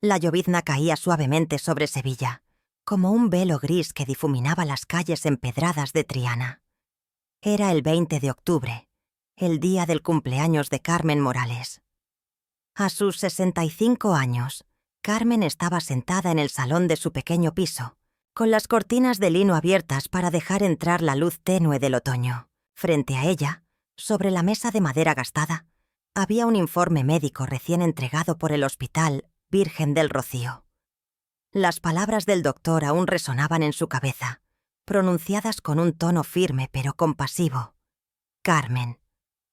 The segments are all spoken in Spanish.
La llovizna caía suavemente sobre Sevilla, como un velo gris que difuminaba las calles empedradas de Triana. Era el 20 de octubre, el día del cumpleaños de Carmen Morales. A sus 65 años, Carmen estaba sentada en el salón de su pequeño piso, con las cortinas de lino abiertas para dejar entrar la luz tenue del otoño. Frente a ella, sobre la mesa de madera gastada, había un informe médico recién entregado por el Hospital Virgen del Rocío. Las palabras del doctor aún resonaban en su cabeza, pronunciadas con un tono firme pero compasivo. Carmen,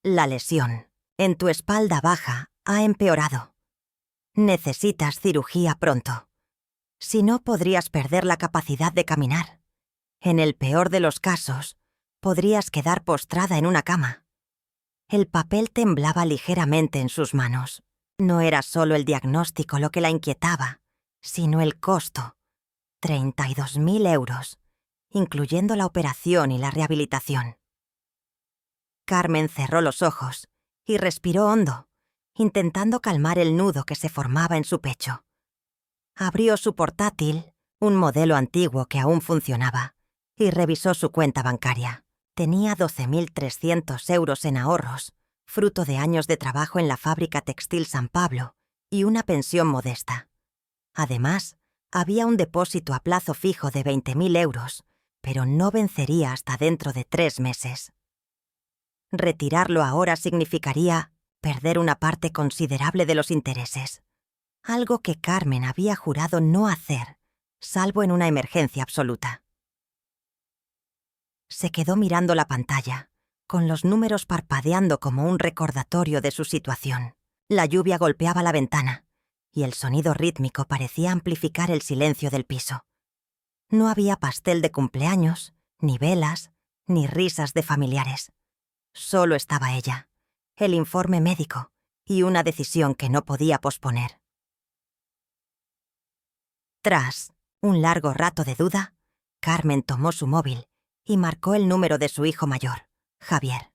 la lesión en tu espalda baja ha empeorado. Necesitas cirugía pronto. Si no, podrías perder la capacidad de caminar. En el peor de los casos, podrías quedar postrada en una cama. El papel temblaba ligeramente en sus manos. No era solo el diagnóstico lo que la inquietaba, sino el costo. 32.000 euros, incluyendo la operación y la rehabilitación. Carmen cerró los ojos y respiró hondo, intentando calmar el nudo que se formaba en su pecho. Abrió su portátil, un modelo antiguo que aún funcionaba, y revisó su cuenta bancaria. Tenía 12.300 euros en ahorros, fruto de años de trabajo en la fábrica textil San Pablo y una pensión modesta. Además, había un depósito a plazo fijo de 20.000 euros, pero no vencería hasta dentro de 3 meses. Retirarlo ahora significaría perder una parte considerable de los intereses, algo que Carmen había jurado no hacer, salvo en una emergencia absoluta. Se quedó mirando la pantalla, con los números parpadeando como un recordatorio de su situación. La lluvia golpeaba la ventana, y el sonido rítmico parecía amplificar el silencio del piso. No había pastel de cumpleaños, ni velas, ni risas de familiares. Solo estaba ella, el informe médico y una decisión que no podía posponer. Tras un largo rato de duda, Carmen tomó su móvil y marcó el número de su hijo mayor, Javier.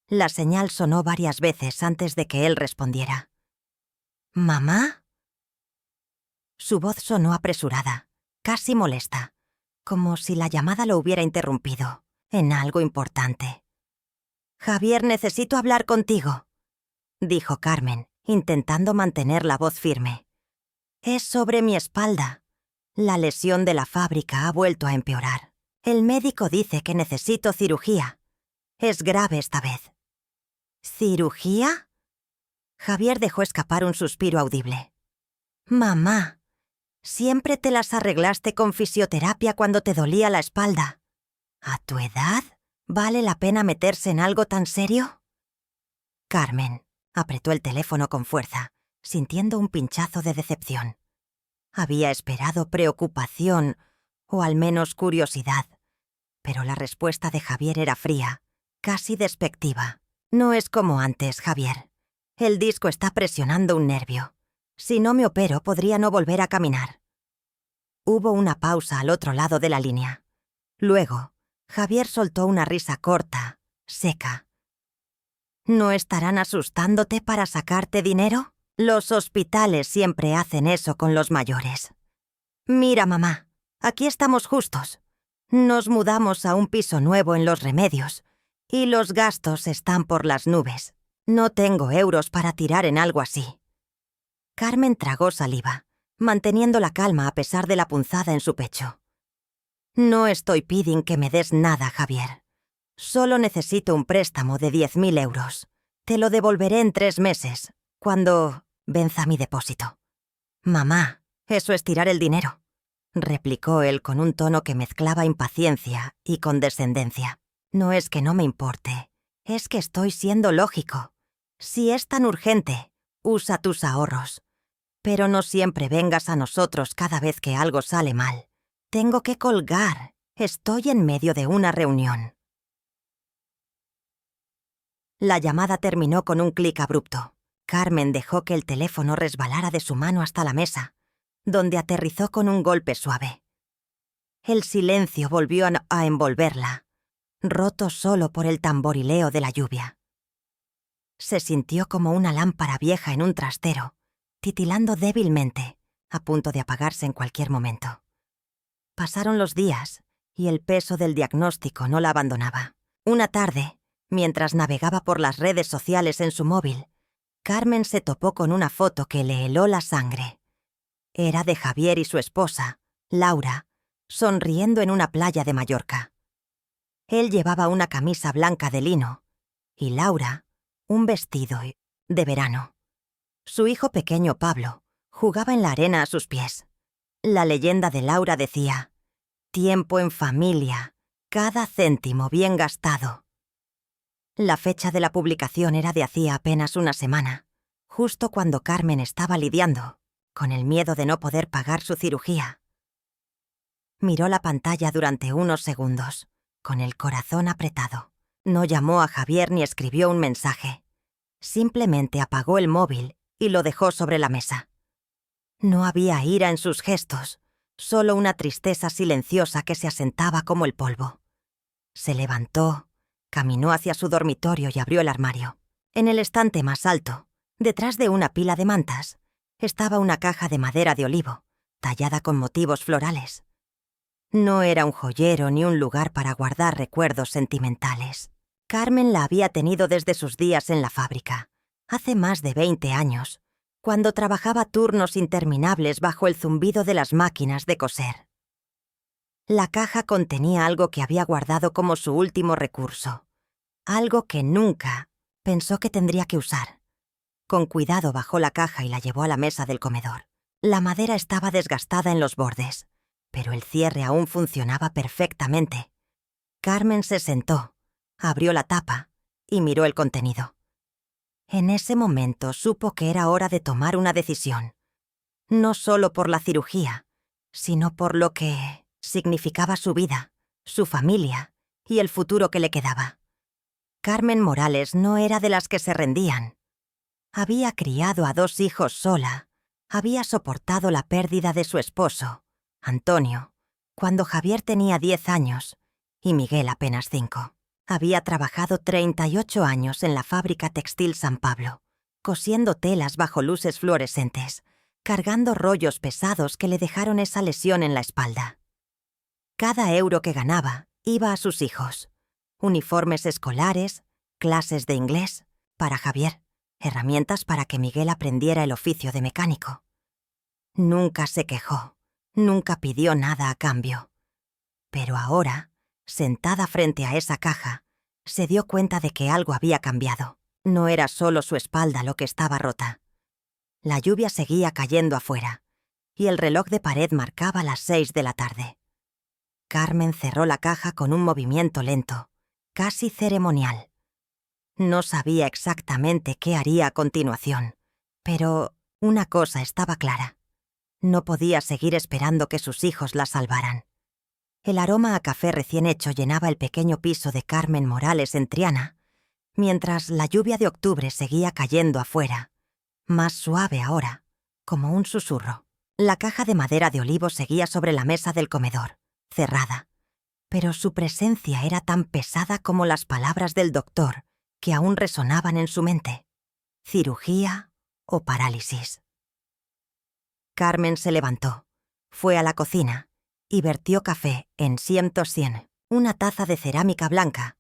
La señal sonó varias veces antes de que él respondiera. ¿Mamá? Su voz sonó apresurada, casi molesta, como si la llamada lo hubiera interrumpido en algo importante. «Javier, necesito hablar contigo», dijo Carmen, intentando mantener la voz firme. «Es sobre mi espalda. La lesión de la fábrica ha vuelto a empeorar. El médico dice que necesito cirugía. Es grave esta vez». «¿Cirugía?» Javier dejó escapar un suspiro audible. «Mamá, siempre te las arreglaste con fisioterapia cuando te dolía la espalda. ¿A tu edad vale la pena meterse en algo tan serio?» Carmen apretó el teléfono con fuerza, sintiendo un pinchazo de decepción. Había esperado preocupación, o al menos curiosidad, pero la respuesta de Javier era fría, casi despectiva. «No es como antes, Javier. El disco está presionando un nervio. Si no me opero, podría no volver a caminar». Hubo una pausa al otro lado de la línea. Luego, Javier soltó una risa corta, seca. «¿No estarán asustándote para sacarte dinero? Los hospitales siempre hacen eso con los mayores. Mira, mamá, aquí estamos justos. Nos mudamos a un piso nuevo en Los Remedios, y los gastos están por las nubes. No tengo euros para tirar en algo así». Carmen tragó saliva, manteniendo la calma a pesar de la punzada en su pecho. «No estoy pidiendo que me des nada, Javier. Solo necesito un préstamo de 10.000 euros. Te lo devolveré en 3 meses, cuando venza mi depósito». «Mamá, eso es tirar el dinero», replicó él con un tono que mezclaba impaciencia y condescendencia. «No es que no me importe, es que estoy siendo lógico. Si es tan urgente, usa tus ahorros. Pero no siempre vengas a nosotros cada vez que algo sale mal. Tengo que colgar. Estoy en medio de una reunión». La llamada terminó con un clic abrupto. Carmen dejó que el teléfono resbalara de su mano hasta la mesa, donde aterrizó con un golpe suave. El silencio volvió a envolverla, roto solo por el tamborileo de la lluvia. Se sintió como una lámpara vieja en un trastero, titilando débilmente, a punto de apagarse en cualquier momento. Pasaron los días y el peso del diagnóstico no la abandonaba. Una tarde, mientras navegaba por las redes sociales en su móvil, Carmen se topó con una foto que le heló la sangre. Era de Javier y su esposa, Laura, sonriendo en una playa de Mallorca. Él llevaba una camisa blanca de lino y Laura un vestido de verano. Su hijo pequeño, Pablo, jugaba en la arena a sus pies. La leyenda de Laura decía: «Tiempo en familia, cada céntimo bien gastado». La fecha de la publicación era de hacía apenas una semana, justo cuando Carmen estaba lidiando con el miedo de no poder pagar su cirugía. Miró la pantalla durante unos segundos, con el corazón apretado. No llamó a Javier ni escribió un mensaje. Simplemente apagó el móvil y lo dejó sobre la mesa. No había ira en sus gestos, solo una tristeza silenciosa que se asentaba como el polvo. Se levantó, caminó hacia su dormitorio y abrió el armario. En el estante más alto, detrás de una pila de mantas, estaba una caja de madera de olivo, tallada con motivos florales. No era un joyero ni un lugar para guardar recuerdos sentimentales. Carmen la había tenido desde sus días en la fábrica, hace más de 20 años, cuando trabajaba turnos interminables bajo el zumbido de las máquinas de coser. La caja contenía algo que había guardado como su último recurso, algo que nunca pensó que tendría que usar. Con cuidado bajó la caja y la llevó a la mesa del comedor. La madera estaba desgastada en los bordes, pero el cierre aún funcionaba perfectamente. Carmen se sentó, abrió la tapa y miró el contenido. En ese momento supo que era hora de tomar una decisión, no solo por la cirugía, sino por lo que significaba su vida, su familia y el futuro que le quedaba. Carmen Morales no era de las que se rendían. Había criado a 2 hijos sola, había soportado la pérdida de su esposo, Antonio, cuando Javier tenía 10 años y Miguel apenas 5. Había trabajado 38 años en la fábrica textil San Pablo, cosiendo telas bajo luces fluorescentes, cargando rollos pesados que le dejaron esa lesión en la espalda. Cada euro que ganaba iba a sus hijos. Uniformes escolares, clases de inglés, para Javier, herramientas para que Miguel aprendiera el oficio de mecánico. Nunca se quejó, nunca pidió nada a cambio. Pero ahora, sentada frente a esa caja, se dio cuenta de que algo había cambiado. No era solo su espalda lo que estaba rota. La lluvia seguía cayendo afuera, y el reloj de pared marcaba las 6 de la tarde. Carmen cerró la caja con un movimiento lento, casi ceremonial. No sabía exactamente qué haría a continuación, pero una cosa estaba clara. No podía seguir esperando que sus hijos la salvaran. El aroma a café recién hecho llenaba el pequeño piso de Carmen Morales en Triana, mientras la lluvia de octubre seguía cayendo afuera, más suave ahora, como un susurro. La caja de madera de olivo seguía sobre la mesa del comedor, cerrada, pero su presencia era tan pesada como las palabras del doctor que aún resonaban en su mente: cirugía o parálisis. Carmen se levantó, fue a la cocina y vertió café en 100, una taza de cerámica blanca,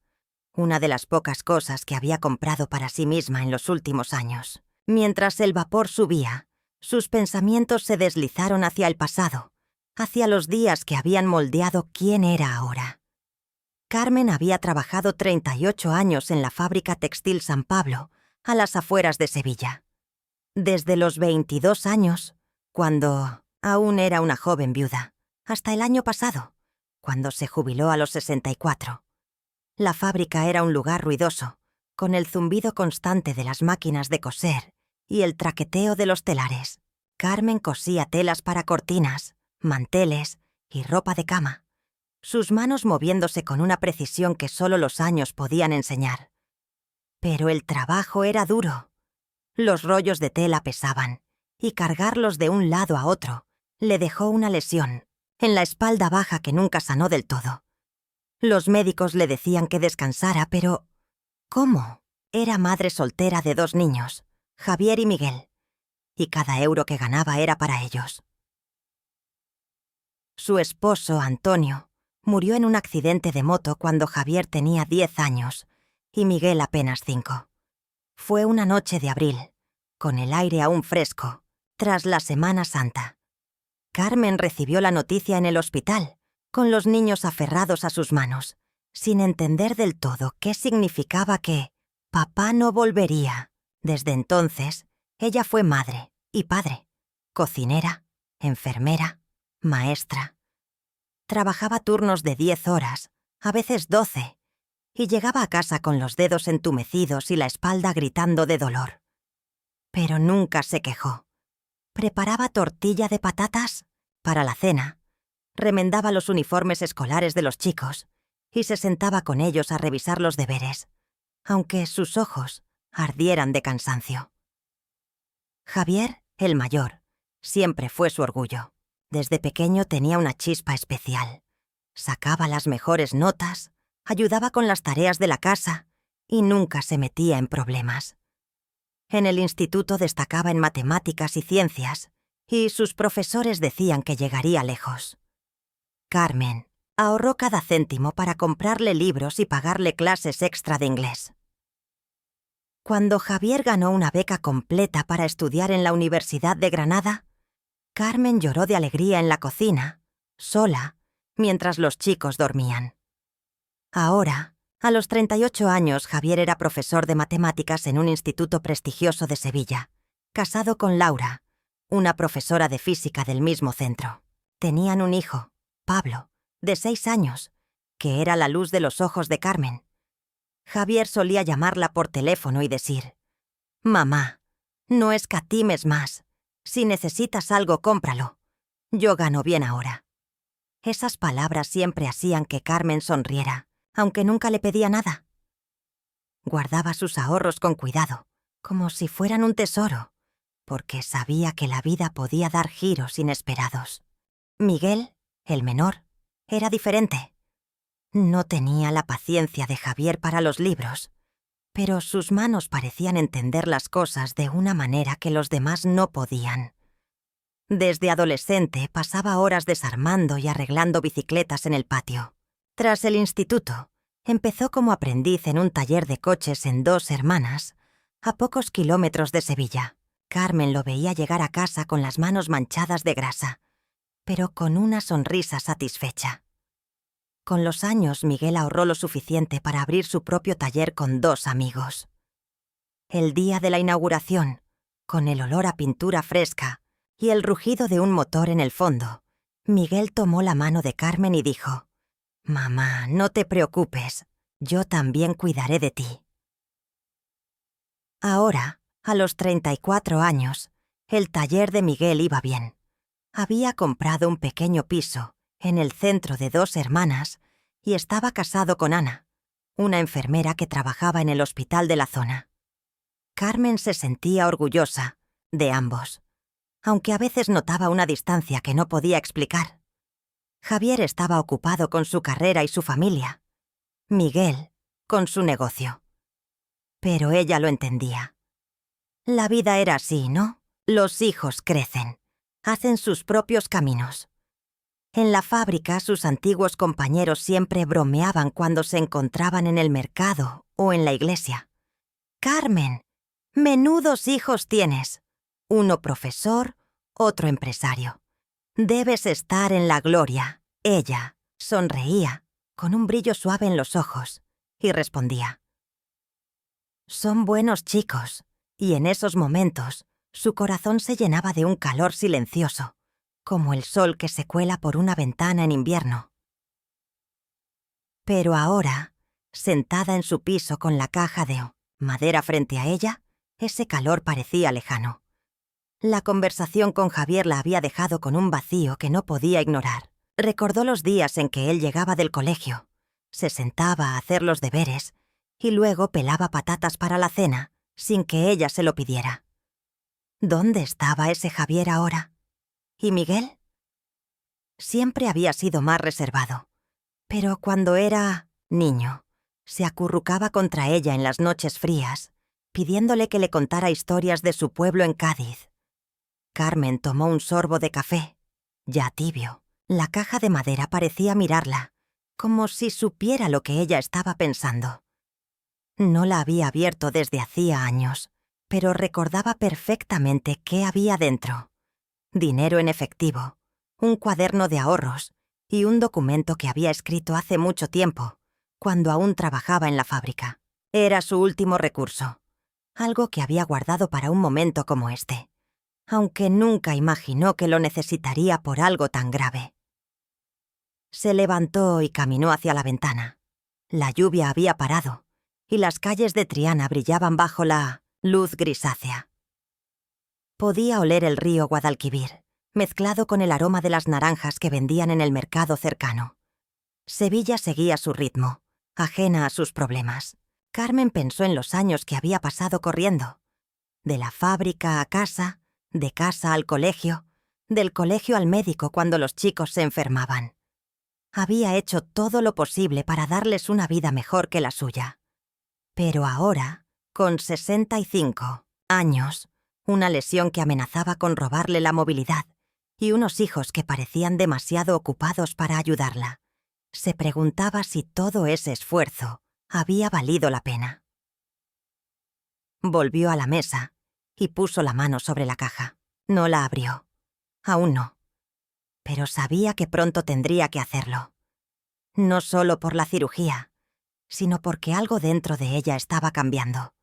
una de las pocas cosas que había comprado para sí misma en los últimos años. Mientras el vapor subía, sus pensamientos se deslizaron hacia el pasado, hacia los días que habían moldeado quién era ahora. Carmen había trabajado 38 años en la fábrica textil San Pablo, a las afueras de Sevilla. Desde los 22 años, cuando aún era una joven viuda, hasta el año pasado, cuando se jubiló a los 64. La fábrica era un lugar ruidoso, con el zumbido constante de las máquinas de coser y el traqueteo de los telares. Carmen cosía telas para cortinas, manteles y ropa de cama, sus manos moviéndose con una precisión que solo los años podían enseñar. Pero el trabajo era duro. Los rollos de tela pesaban, y cargarlos de un lado a otro le dejó una lesión en la espalda baja que nunca sanó del todo. Los médicos le decían que descansara, pero ¿cómo? Era madre soltera de 2 niños, Javier y Miguel, y cada euro que ganaba era para ellos. Su esposo, Antonio, murió en un accidente de moto cuando Javier tenía 10 años y Miguel apenas 5. Fue una noche de abril, con el aire aún fresco, tras la Semana Santa. Carmen recibió la noticia en el hospital, con los niños aferrados a sus manos, sin entender del todo qué significaba que papá no volvería. Desde entonces, ella fue madre y padre, cocinera, enfermera, maestra. Trabajaba turnos de 10 horas, a veces 12, y llegaba a casa con los dedos entumecidos y la espalda gritando de dolor. Pero nunca se quejó. Preparaba tortilla de patatas para la cena, remendaba los uniformes escolares de los chicos y se sentaba con ellos a revisar los deberes, aunque sus ojos ardieran de cansancio. Javier, el mayor, siempre fue su orgullo. Desde pequeño tenía una chispa especial. Sacaba las mejores notas, ayudaba con las tareas de la casa y nunca se metía en problemas. En el instituto destacaba en matemáticas y ciencias, y sus profesores decían que llegaría lejos. Carmen ahorró cada céntimo para comprarle libros y pagarle clases extra de inglés. Cuando Javier ganó una beca completa para estudiar en la Universidad de Granada, Carmen lloró de alegría en la cocina, sola, mientras los chicos dormían. Ahora, a los 38 años, Javier era profesor de matemáticas en un instituto prestigioso de Sevilla, casado con Laura, una profesora de física del mismo centro. Tenían un hijo, Pablo, de 6 años, que era la luz de los ojos de Carmen. Javier solía llamarla por teléfono y decir: «Mamá, no escatimes más. Si necesitas algo, cómpralo. Yo gano bien ahora». Esas palabras siempre hacían que Carmen sonriera, aunque nunca le pedía nada. Guardaba sus ahorros con cuidado, como si fueran un tesoro, porque sabía que la vida podía dar giros inesperados. Miguel, el menor, era diferente. No tenía la paciencia de Javier para los libros, pero sus manos parecían entender las cosas de una manera que los demás no podían. Desde adolescente pasaba horas desarmando y arreglando bicicletas en el patio. Tras el instituto, empezó como aprendiz en un taller de coches en Dos Hermanas, a pocos kilómetros de Sevilla. Carmen lo veía llegar a casa con las manos manchadas de grasa, pero con una sonrisa satisfecha. Con los años, Miguel ahorró lo suficiente para abrir su propio taller con 2 amigos. El día de la inauguración, con el olor a pintura fresca y el rugido de un motor en el fondo, Miguel tomó la mano de Carmen y dijo: «Mamá, no te preocupes, yo también cuidaré de ti». Ahora, a los 34 años, el taller de Miguel iba bien. Había comprado un pequeño piso en el centro de Dos Hermanas y estaba casado con Ana, una enfermera que trabajaba en el hospital de la zona. Carmen se sentía orgullosa de ambos, aunque a veces notaba una distancia que no podía explicar. Javier estaba ocupado con su carrera y su familia. Miguel, con su negocio. Pero ella lo entendía. La vida era así, ¿no? Los hijos crecen, hacen sus propios caminos. En la fábrica, sus antiguos compañeros siempre bromeaban cuando se encontraban en el mercado o en la iglesia. «Carmen, menudos hijos tienes. Uno profesor, otro empresario. Debes estar en la gloria». Ella sonreía, con un brillo suave en los ojos, y respondía: «Son buenos chicos», y en esos momentos su corazón se llenaba de un calor silencioso, como el sol que se cuela por una ventana en invierno. Pero ahora, sentada en su piso con la caja de madera frente a ella, ese calor parecía lejano. La conversación con Javier la había dejado con un vacío que no podía ignorar. Recordó los días en que él llegaba del colegio, se sentaba a hacer los deberes y luego pelaba patatas para la cena sin que ella se lo pidiera. ¿Dónde estaba ese Javier ahora? ¿Y Miguel? Siempre había sido más reservado, pero cuando era niño, se acurrucaba contra ella en las noches frías, pidiéndole que le contara historias de su pueblo en Cádiz, Carmen tomó un sorbo de café. Ya tibio, la caja de madera parecía mirarla, como si supiera lo que ella estaba pensando. No la había abierto desde hacía años, pero recordaba perfectamente qué había dentro. Dinero en efectivo, un cuaderno de ahorros y un documento que había escrito hace mucho tiempo, cuando aún trabajaba en la fábrica. Era su último recurso, algo que había guardado para un momento como este, aunque nunca imaginó que lo necesitaría por algo tan grave. Se levantó y caminó hacia la ventana. La lluvia había parado, y las calles de Triana brillaban bajo la luz grisácea. Podía oler el río Guadalquivir, mezclado con el aroma de las naranjas que vendían en el mercado cercano. Sevilla seguía su ritmo, ajena a sus problemas. Carmen pensó en los años que había pasado corriendo. De la fábrica a casa, de casa al colegio, del colegio al médico cuando los chicos se enfermaban. Había hecho todo lo posible para darles una vida mejor que la suya. Pero ahora, con 65 años, una lesión que amenazaba con robarle la movilidad y unos hijos que parecían demasiado ocupados para ayudarla, se preguntaba si todo ese esfuerzo había valido la pena. Volvió a la mesa y puso la mano sobre la caja. No la abrió. Aún no. Pero sabía que pronto tendría que hacerlo. No solo por la cirugía, sino porque algo dentro de ella estaba cambiando.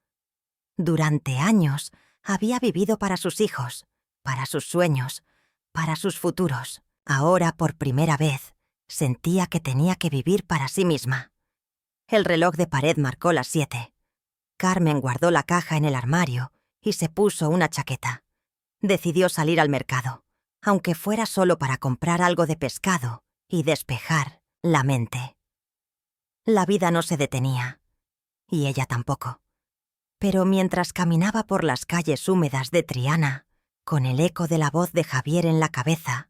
Durante años había vivido para sus hijos, para sus sueños, para sus futuros. Ahora, por primera vez, sentía que tenía que vivir para sí misma. El reloj de pared marcó las 7. Carmen guardó la caja en el armario y se puso una chaqueta. Decidió salir al mercado, aunque fuera solo para comprar algo de pescado y despejar la mente. La vida no se detenía, y ella tampoco. Pero mientras caminaba por las calles húmedas de Triana, con el eco de la voz de Javier en la cabeza,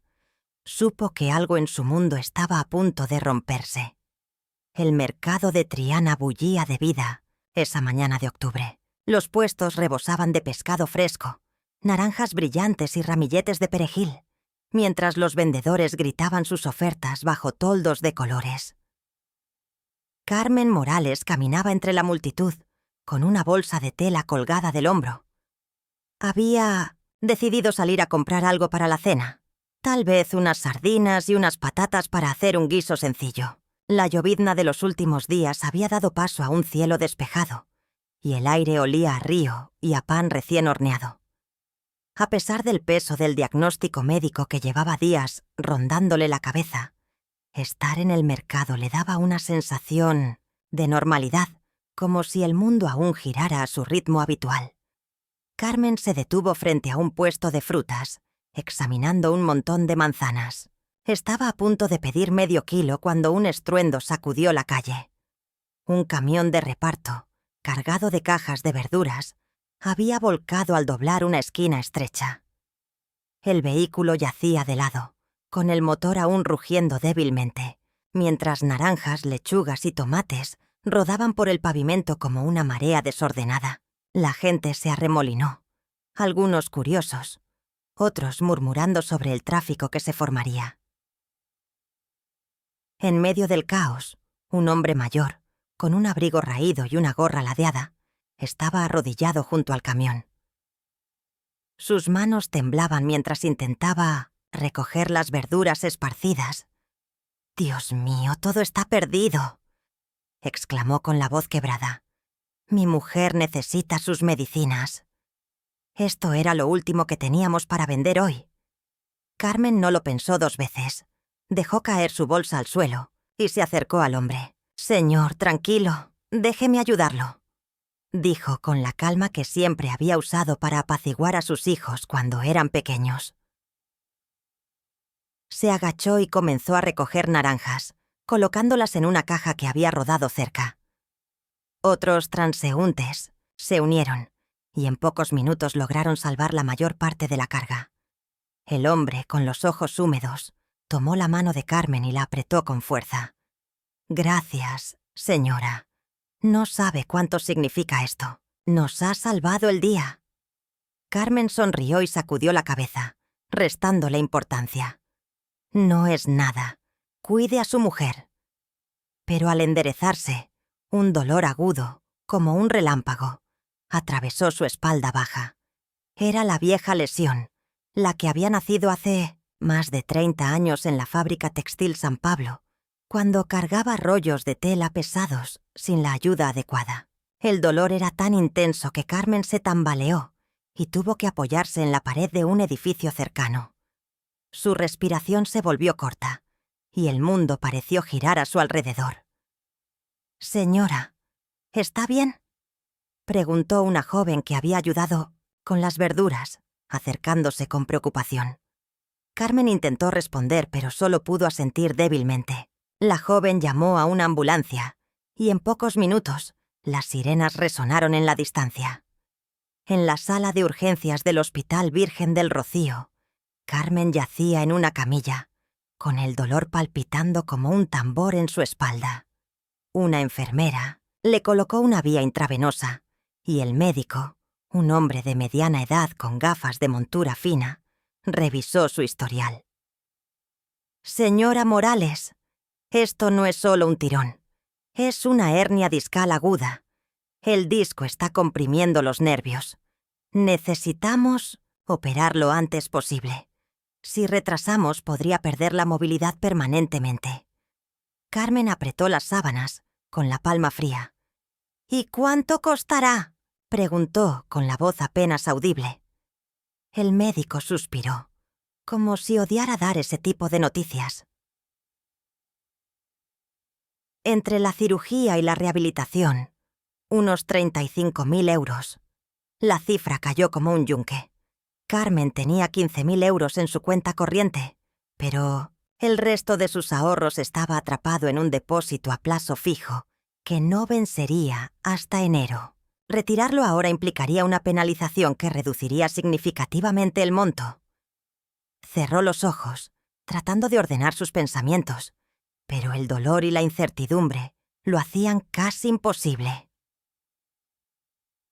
supo que algo en su mundo estaba a punto de romperse. El mercado de Triana bullía de vida esa mañana de octubre. Los puestos rebosaban de pescado fresco, naranjas brillantes y ramilletes de perejil, mientras los vendedores gritaban sus ofertas bajo toldos de colores. Carmen Morales caminaba entre la multitud, con una bolsa de tela colgada del hombro. Había decidido salir a comprar algo para la cena. Tal vez unas sardinas y unas patatas para hacer un guiso sencillo. La llovizna de los últimos días había dado paso a un cielo despejado, y el aire olía a río y a pan recién horneado. A pesar del peso del diagnóstico médico que llevaba días rondándole la cabeza, estar en el mercado le daba una sensación de normalidad, como si el mundo aún girara a su ritmo habitual. Carmen se detuvo frente a un puesto de frutas, examinando un montón de manzanas. Estaba a punto de pedir medio kilo cuando un estruendo sacudió la calle. Un camión de reparto, cargado de cajas de verduras, había volcado al doblar una esquina estrecha. El vehículo yacía de lado, con el motor aún rugiendo débilmente, mientras naranjas, lechugas y tomates rodaban por el pavimento como una marea desordenada. La gente se arremolinó, algunos curiosos, otros murmurando sobre el tráfico que se formaría. En medio del caos, un hombre mayor, con un abrigo raído y una gorra ladeada, estaba arrodillado junto al camión. Sus manos temblaban mientras intentaba recoger las verduras esparcidas. «Dios mío, todo está perdido», exclamó con la voz quebrada. «Mi mujer necesita sus medicinas». Esto era lo último que teníamos para vender hoy. Carmen no lo pensó 2 veces. Dejó caer su bolsa al suelo y se acercó al hombre. «Señor, tranquilo, déjeme ayudarlo», dijo con la calma que siempre había usado para apaciguar a sus hijos cuando eran pequeños. Se agachó y comenzó a recoger naranjas, colocándolas en una caja que había rodado cerca. Otros transeúntes se unieron y en pocos minutos lograron salvar la mayor parte de la carga. El hombre, con los ojos húmedos, tomó la mano de Carmen y la apretó con fuerza. «Gracias, señora. No sabe cuánto significa esto. Nos ha salvado el día». Carmen sonrió y sacudió la cabeza, restándole importancia. No es nada. Cuide a su mujer. Pero al enderezarse, un dolor agudo, como un relámpago, atravesó su espalda baja. Era la vieja lesión, la que había nacido hace más de 30 años en la fábrica textil San Pablo, cuando cargaba rollos de tela pesados sin la ayuda adecuada. El dolor era tan intenso que Carmen se tambaleó y tuvo que apoyarse en la pared de un edificio cercano. Su respiración se volvió corta y el mundo pareció girar a su alrededor. «Señora, ¿está bien?», preguntó una joven que había ayudado con las verduras, acercándose con preocupación. Carmen intentó responder, pero solo pudo asentir débilmente. La joven llamó a una ambulancia y en pocos minutos las sirenas resonaron en la distancia. En la sala de urgencias del Hospital Virgen del Rocío, Carmen yacía en una camilla, con el dolor palpitando como un tambor en su espalda. Una enfermera le colocó una vía intravenosa y el médico, un hombre de mediana edad con gafas de montura fina, revisó su historial. «Señora Morales, esto no es solo un tirón. Es una hernia discal aguda. El disco está comprimiendo los nervios. Necesitamos operar lo antes posible. Si retrasamos, podría perder la movilidad permanentemente». Carmen apretó las sábanas con la palma fría. «¿Y cuánto costará?», preguntó con la voz apenas audible. El médico suspiró, como si odiara dar ese tipo de noticias. Entre la cirugía y la rehabilitación, unos 35.000 euros. La cifra cayó como un yunque. Carmen tenía 15.000 euros en su cuenta corriente, pero el resto de sus ahorros estaba atrapado en un depósito a plazo fijo que no vencería hasta enero. Retirarlo ahora implicaría una penalización que reduciría significativamente el monto. Cerró los ojos, tratando de ordenar sus pensamientos, pero el dolor y la incertidumbre lo hacían casi imposible.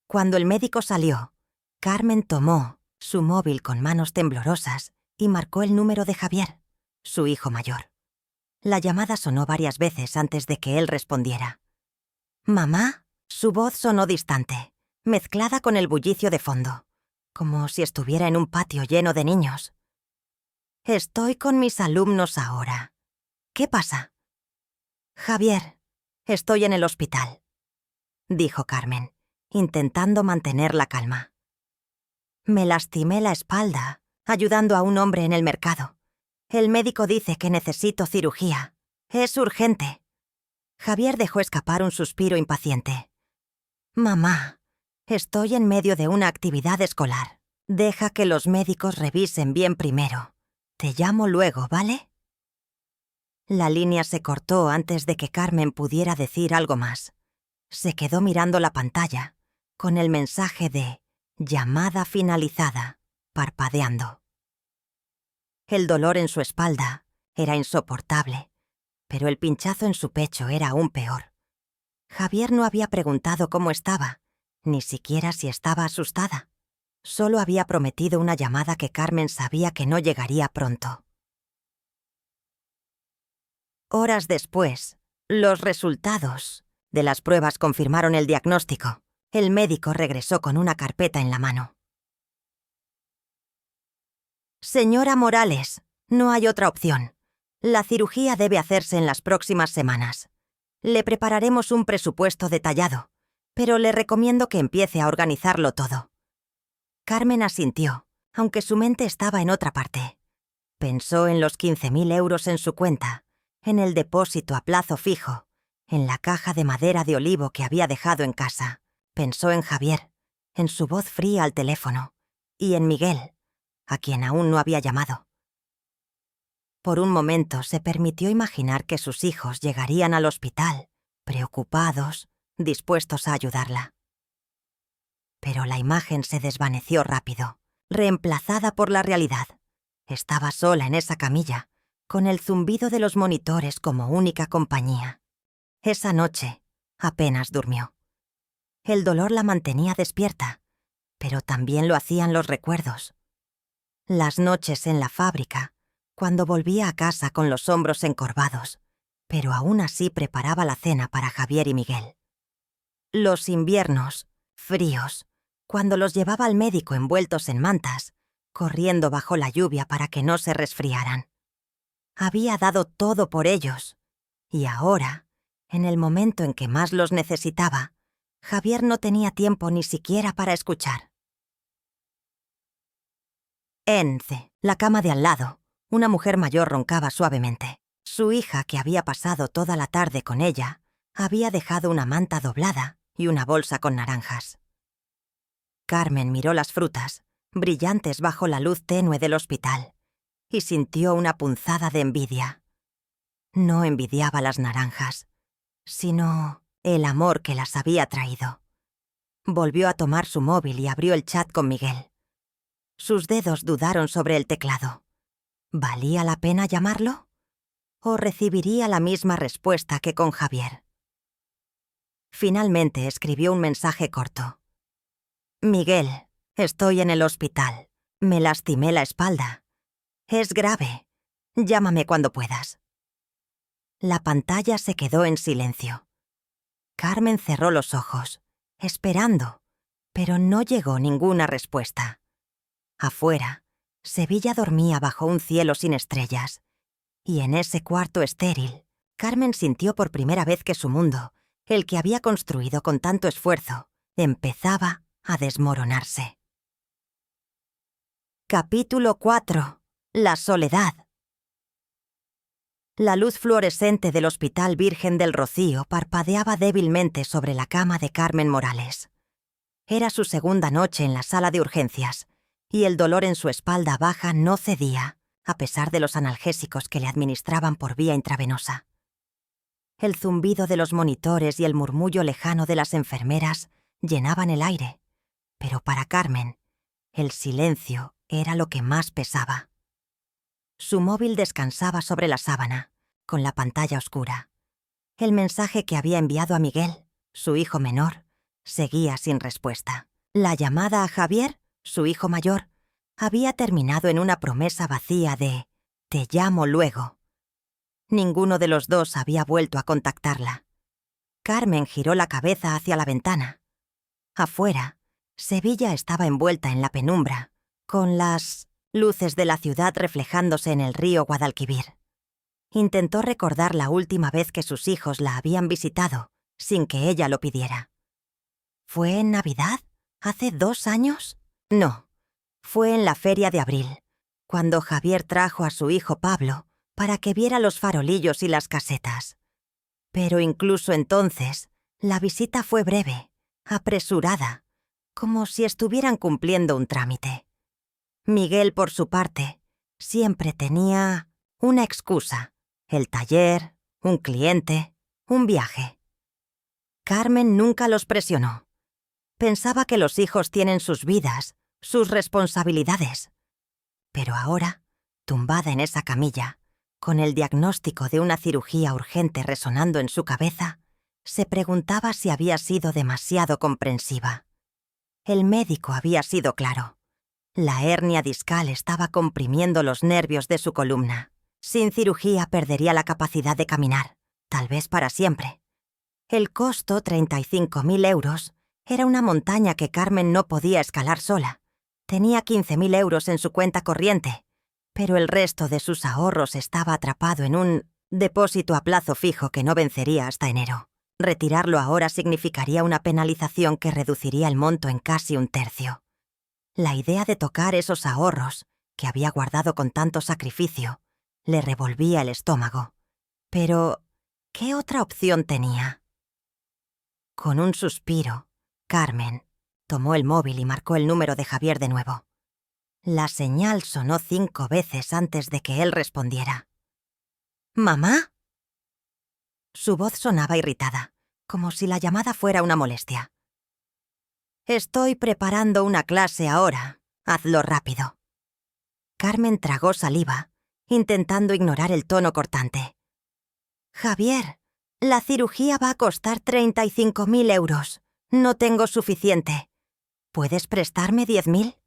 Cuando el médico salió, Carmen tomó su móvil con manos temblorosas y marcó el número de Javier, su hijo mayor. La llamada sonó varias veces antes de que él respondiera. «¿Mamá?». Su voz sonó distante, mezclada con el bullicio de fondo, como si estuviera en un patio lleno de niños. «Estoy con mis alumnos ahora. ¿Qué pasa?». «Javier, estoy en el hospital», dijo Carmen, intentando mantener la calma. «Me lastimé la espalda ayudando a un hombre en el mercado. El médico dice que necesito cirugía. Es urgente». Javier dejó escapar un suspiro impaciente. «Mamá, estoy en medio de una actividad escolar. Deja que los médicos revisen bien primero. Te llamo luego, ¿vale?». La línea se cortó antes de que Carmen pudiera decir algo más. Se quedó mirando la pantalla, con el mensaje de «llamada finalizada» parpadeando. El dolor en su espalda era insoportable, pero el pinchazo en su pecho era aún peor. Javier no había preguntado cómo estaba, ni siquiera si estaba asustada. Solo había prometido una llamada que Carmen sabía que no llegaría pronto. Horas después, los resultados de las pruebas confirmaron el diagnóstico. El médico regresó con una carpeta en la mano. «Señora Morales, no hay otra opción. La cirugía debe hacerse en las próximas semanas. Le prepararemos un presupuesto detallado, pero le recomiendo que empiece a organizarlo todo». Carmen asintió, aunque su mente estaba en otra parte. Pensó en los 15.000 euros en su cuenta, en el depósito a plazo fijo, en la caja de madera de olivo que había dejado en casa. Pensó en Javier, en su voz fría al teléfono, y en Miguel, a quien aún no había llamado. Por un momento se permitió imaginar que sus hijos llegarían al hospital, preocupados, dispuestos a ayudarla. Pero la imagen se desvaneció rápido, reemplazada por la realidad. Estaba sola en esa camilla, con el zumbido de los monitores como única compañía. Esa noche apenas durmió. El dolor la mantenía despierta, pero también lo hacían los recuerdos. las noches en la fábrica, cuando volvía a casa con los hombros encorvados, pero aún así preparaba la cena para Javier y Miguel. Los inviernos, fríos, cuando los llevaba al médico envueltos en mantas, corriendo bajo la lluvia para que no se resfriaran. Había dado todo por ellos, y ahora, en el momento en que más los necesitaba, Javier no tenía tiempo ni siquiera para escuchar. Ence, la cama de al lado, una mujer mayor roncaba suavemente. Su hija, que había pasado toda la tarde con ella, había dejado una manta doblada y una bolsa con naranjas. Carmen miró las frutas, brillantes bajo la luz tenue del hospital, y sintió una punzada de envidia. No envidiaba las naranjas, sino el amor que las había traído. Volvió a tomar su móvil y abrió el chat con Miguel. Sus dedos dudaron sobre el teclado. ¿Valía la pena llamarlo? ¿O recibiría la misma respuesta que con Javier? Finalmente escribió un mensaje corto. Miguel, estoy en el hospital. Me lastimé la espalda. Es grave. Llámame cuando puedas. La pantalla se quedó en silencio. Carmen cerró los ojos, esperando, pero no llegó ninguna respuesta. Afuera, Sevilla dormía bajo un cielo sin estrellas, y en ese cuarto estéril, Carmen sintió por primera vez que su mundo, el que había construido con tanto esfuerzo, empezaba a desmoronarse. Capítulo 4. La soledad. La luz fluorescente del Hospital Virgen del Rocío parpadeaba débilmente sobre la cama de Carmen Morales. Era su segunda noche en la sala de urgencias, y el dolor en su espalda baja no cedía, a pesar de los analgésicos que le administraban por vía intravenosa. El zumbido de los monitores y el murmullo lejano de las enfermeras llenaban el aire, pero para Carmen, el silencio era lo que más pesaba. Su móvil descansaba sobre la sábana, con la pantalla oscura. El mensaje que había enviado a Miguel, su hijo menor, seguía sin respuesta. La llamada a Javier, su hijo mayor, había terminado en una promesa vacía de «te llamo luego». Ninguno de los dos había vuelto a contactarla. Carmen giró la cabeza hacia la ventana. Afuera, Sevilla estaba envuelta en la penumbra, con las luces de la ciudad reflejándose en el río Guadalquivir. Intentó recordar la última vez que sus hijos la habían visitado, sin que ella lo pidiera. ¿Fue en Navidad? ¿Hace 2 años? No. Fue en la feria de abril, cuando Javier trajo a su hijo Pablo para que viera los farolillos y las casetas. Pero incluso entonces, la visita fue breve, apresurada, como si estuvieran cumpliendo un trámite. Miguel, por su parte, siempre tenía una excusa: el taller, un cliente, un viaje. Carmen nunca los presionó. Pensaba que los hijos tienen sus vidas, sus responsabilidades. Pero ahora, tumbada en esa camilla, con el diagnóstico de una cirugía urgente resonando en su cabeza, se preguntaba si había sido demasiado comprensiva. El médico había sido claro. La hernia discal estaba comprimiendo los nervios de su columna. Sin cirugía perdería la capacidad de caminar, tal vez para siempre. El costo, 35.000 euros, era una montaña que Carmen no podía escalar sola. Tenía 15.000 euros en su cuenta corriente, pero el resto de sus ahorros estaba atrapado en un depósito a plazo fijo que no vencería hasta enero. Retirarlo ahora significaría una penalización que reduciría el monto en casi 1/3. La idea de tocar esos ahorros, que había guardado con tanto sacrificio, le revolvía el estómago. Pero, ¿qué otra opción tenía? Con un suspiro, Carmen tomó el móvil y marcó el número de Javier de nuevo. La señal sonó 5 veces antes de que él respondiera. ¿Mamá? Su voz sonaba irritada, como si la llamada fuera una molestia. Estoy preparando una clase ahora. Hazlo rápido. Carmen tragó saliva, intentando ignorar el tono cortante. Javier, la cirugía va a costar 35.000 euros. No tengo suficiente. ¿Puedes prestarme 10.000?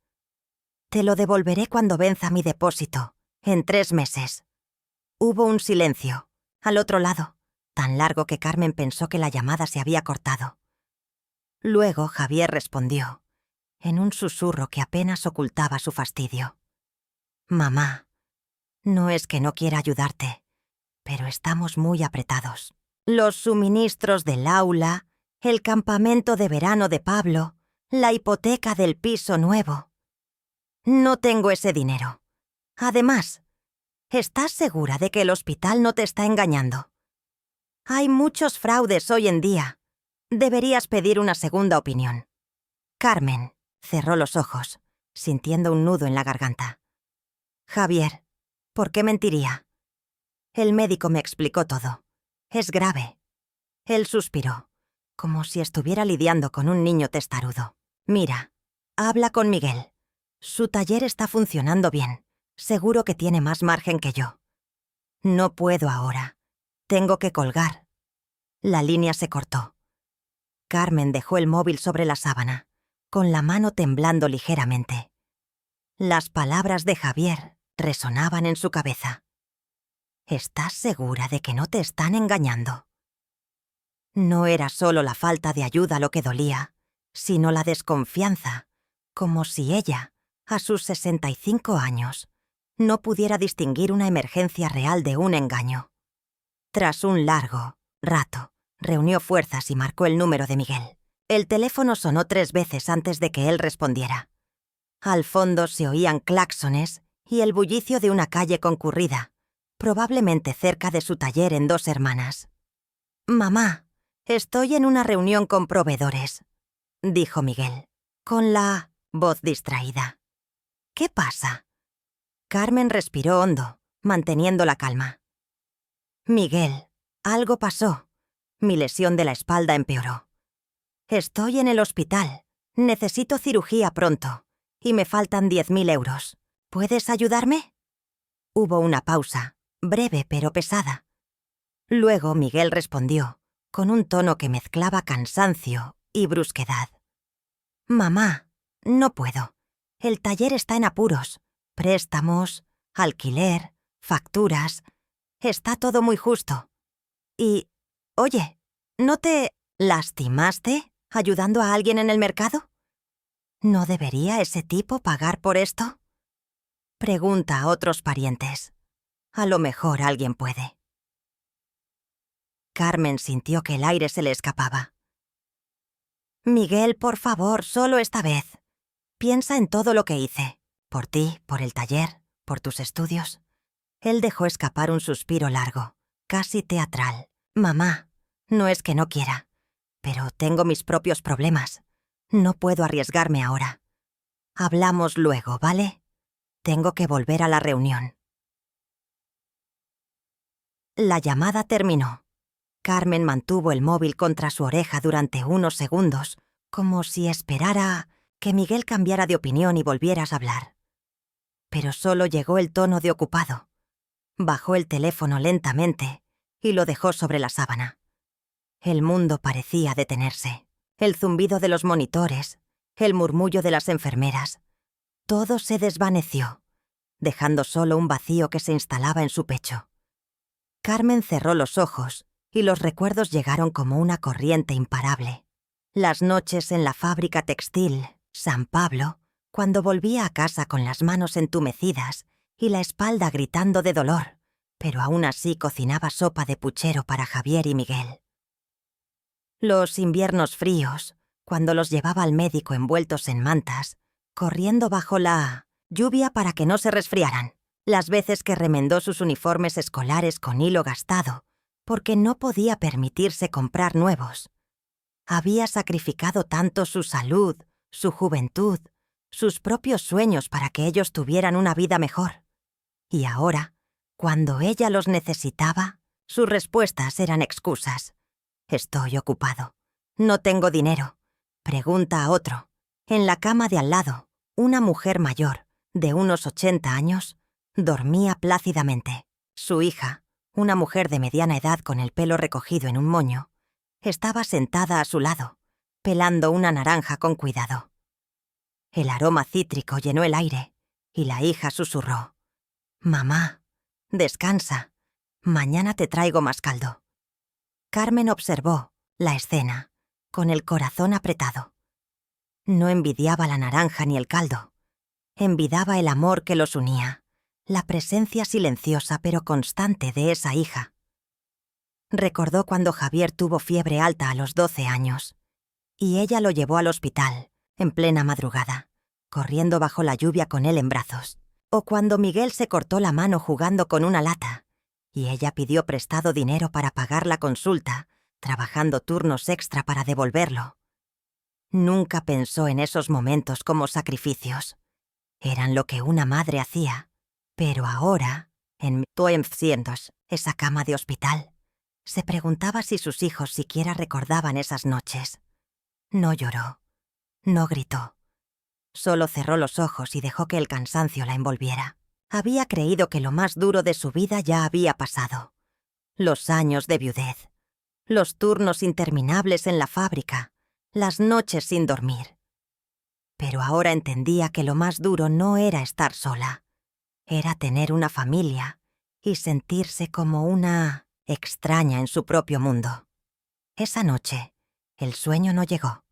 Te lo devolveré cuando venza mi depósito, en 3 meses. Hubo un silencio, al otro lado, tan largo que Carmen pensó que la llamada se había cortado. Luego Javier respondió, en un susurro que apenas ocultaba su fastidio. «Mamá, no es que no quiera ayudarte, pero estamos muy apretados. Los suministros del aula, el campamento de verano de Pablo, la hipoteca del piso nuevo. No tengo ese dinero. Además, ¿estás segura de que el hospital no te está engañando? Hay muchos fraudes hoy en día. Deberías pedir una segunda opinión». Carmen cerró los ojos, sintiendo un nudo en la garganta. «Javier, ¿por qué mentiría? El médico me explicó todo. Es grave». Él suspiró, como si estuviera lidiando con un niño testarudo. «Mira, habla con Miguel. Su taller está funcionando bien. Seguro que tiene más margen que yo. No puedo ahora. Tengo que colgar». La línea se cortó. Carmen dejó el móvil sobre la sábana, con la mano temblando ligeramente. Las palabras de Javier resonaban en su cabeza. «¿Estás segura de que no te están engañando?» No era solo la falta de ayuda lo que dolía, sino la desconfianza, como si ella, a sus 65 años, no pudiera distinguir una emergencia real de un engaño. Tras un largo rato, reunió fuerzas y marcó el número de Miguel. El teléfono sonó 3 veces antes de que él respondiera. Al fondo se oían claxones y el bullicio de una calle concurrida, probablemente cerca de su taller en Dos Hermanas. «Mamá, estoy en una reunión con proveedores», dijo Miguel, con la voz distraída. «¿Qué pasa?» Carmen respiró hondo, manteniendo la calma. «Miguel, algo pasó. Mi lesión de la espalda empeoró. Estoy en el hospital. Necesito cirugía pronto. Y me faltan 10.000 euros. ¿Puedes ayudarme?» Hubo una pausa, breve pero pesada. Luego Miguel respondió, con un tono que mezclaba cansancio y brusquedad. «Mamá, no puedo. El taller está en apuros. Préstamos, alquiler, facturas. Está todo muy justo. Y, oye, ¿no te lastimaste ayudando a alguien en el mercado? ¿No debería ese tipo pagar por esto? Pregunta a otros parientes. A lo mejor alguien puede». Carmen sintió que el aire se le escapaba. «Miguel, por favor, solo esta vez. Piensa en todo lo que hice. Por ti, por el taller, por tus estudios». Él dejó escapar un suspiro largo, casi teatral. «Mamá, no es que no quiera, pero tengo mis propios problemas. No puedo arriesgarme ahora. Hablamos luego, ¿vale? Tengo que volver a la reunión». La llamada terminó. Carmen mantuvo el móvil contra su oreja durante unos segundos, como si esperara que Miguel cambiara de opinión y volviera a hablar. Pero solo llegó el tono de ocupado. Bajó el teléfono lentamente y lo dejó sobre la sábana. El mundo parecía detenerse. El zumbido de los monitores, el murmullo de las enfermeras. Todo se desvaneció, dejando solo un vacío que se instalaba en su pecho. Carmen cerró los ojos y los recuerdos llegaron como una corriente imparable. Las noches en la fábrica textil, San Pablo, cuando volvía a casa con las manos entumecidas y la espalda gritando de dolor, pero aún así cocinaba sopa de puchero para Javier y Miguel. Los inviernos fríos, cuando los llevaba al médico envueltos en mantas, corriendo bajo la lluvia para que no se resfriaran. Las veces que remendó sus uniformes escolares con hilo gastado, porque no podía permitirse comprar nuevos. Había sacrificado tanto su salud, su juventud, sus propios sueños para que ellos tuvieran una vida mejor. Y ahora, cuando ella los necesitaba, sus respuestas eran excusas. «Estoy ocupado. No tengo dinero». Pregunta a otro. En la cama de al lado, una mujer mayor, de unos 80 años, dormía plácidamente. Su hija, una mujer de mediana edad con el pelo recogido en un moño, estaba sentada a su lado, pelando una naranja con cuidado. El aroma cítrico llenó el aire y la hija susurró: «Mamá, descansa. Mañana te traigo más caldo». Carmen observó la escena, con el corazón apretado. No envidiaba la naranja ni el caldo. Envidiaba el amor que los unía, la presencia silenciosa pero constante de esa hija. Recordó cuando Javier tuvo fiebre alta a los 12 años, y ella lo llevó al hospital, en plena madrugada, corriendo bajo la lluvia con él en brazos. O cuando Miguel se cortó la mano jugando con una lata, y ella pidió prestado dinero para pagar la consulta, trabajando turnos extra para devolverlo. Nunca pensó en esos momentos como sacrificios. Eran lo que una madre hacía. Pero ahora, en esa cama de hospital, se preguntaba si sus hijos siquiera recordaban esas noches. No lloró, no gritó. Solo cerró los ojos y dejó que el cansancio la envolviera. Había creído que lo más duro de su vida ya había pasado. Los años de viudez, los turnos interminables en la fábrica, las noches sin dormir. Pero ahora entendía que lo más duro no era estar sola. Era tener una familia y sentirse como una extraña en su propio mundo. Esa noche, el sueño no llegó.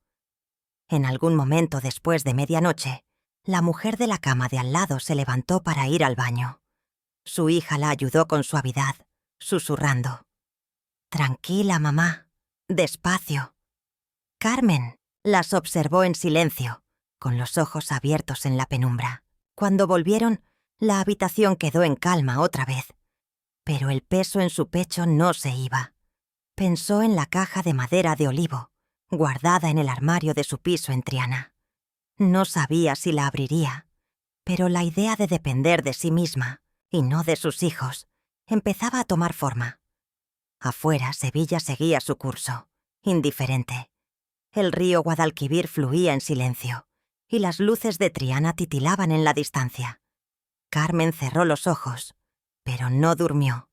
En algún momento después de medianoche, la mujer de la cama de al lado se levantó para ir al baño. Su hija la ayudó con suavidad, susurrando: «Tranquila, mamá, despacio». Carmen las observó en silencio, con los ojos abiertos en la penumbra. Cuando volvieron, la habitación quedó en calma otra vez. Pero el peso en su pecho no se iba. Pensó en la caja de madera de olivo, guardada en el armario de su piso en Triana. No sabía si la abriría, pero la idea de depender de sí misma, y no de sus hijos, empezaba a tomar forma. Afuera, Sevilla seguía su curso, indiferente. El río Guadalquivir fluía en silencio, y las luces de Triana titilaban en la distancia. Carmen cerró los ojos, pero no durmió.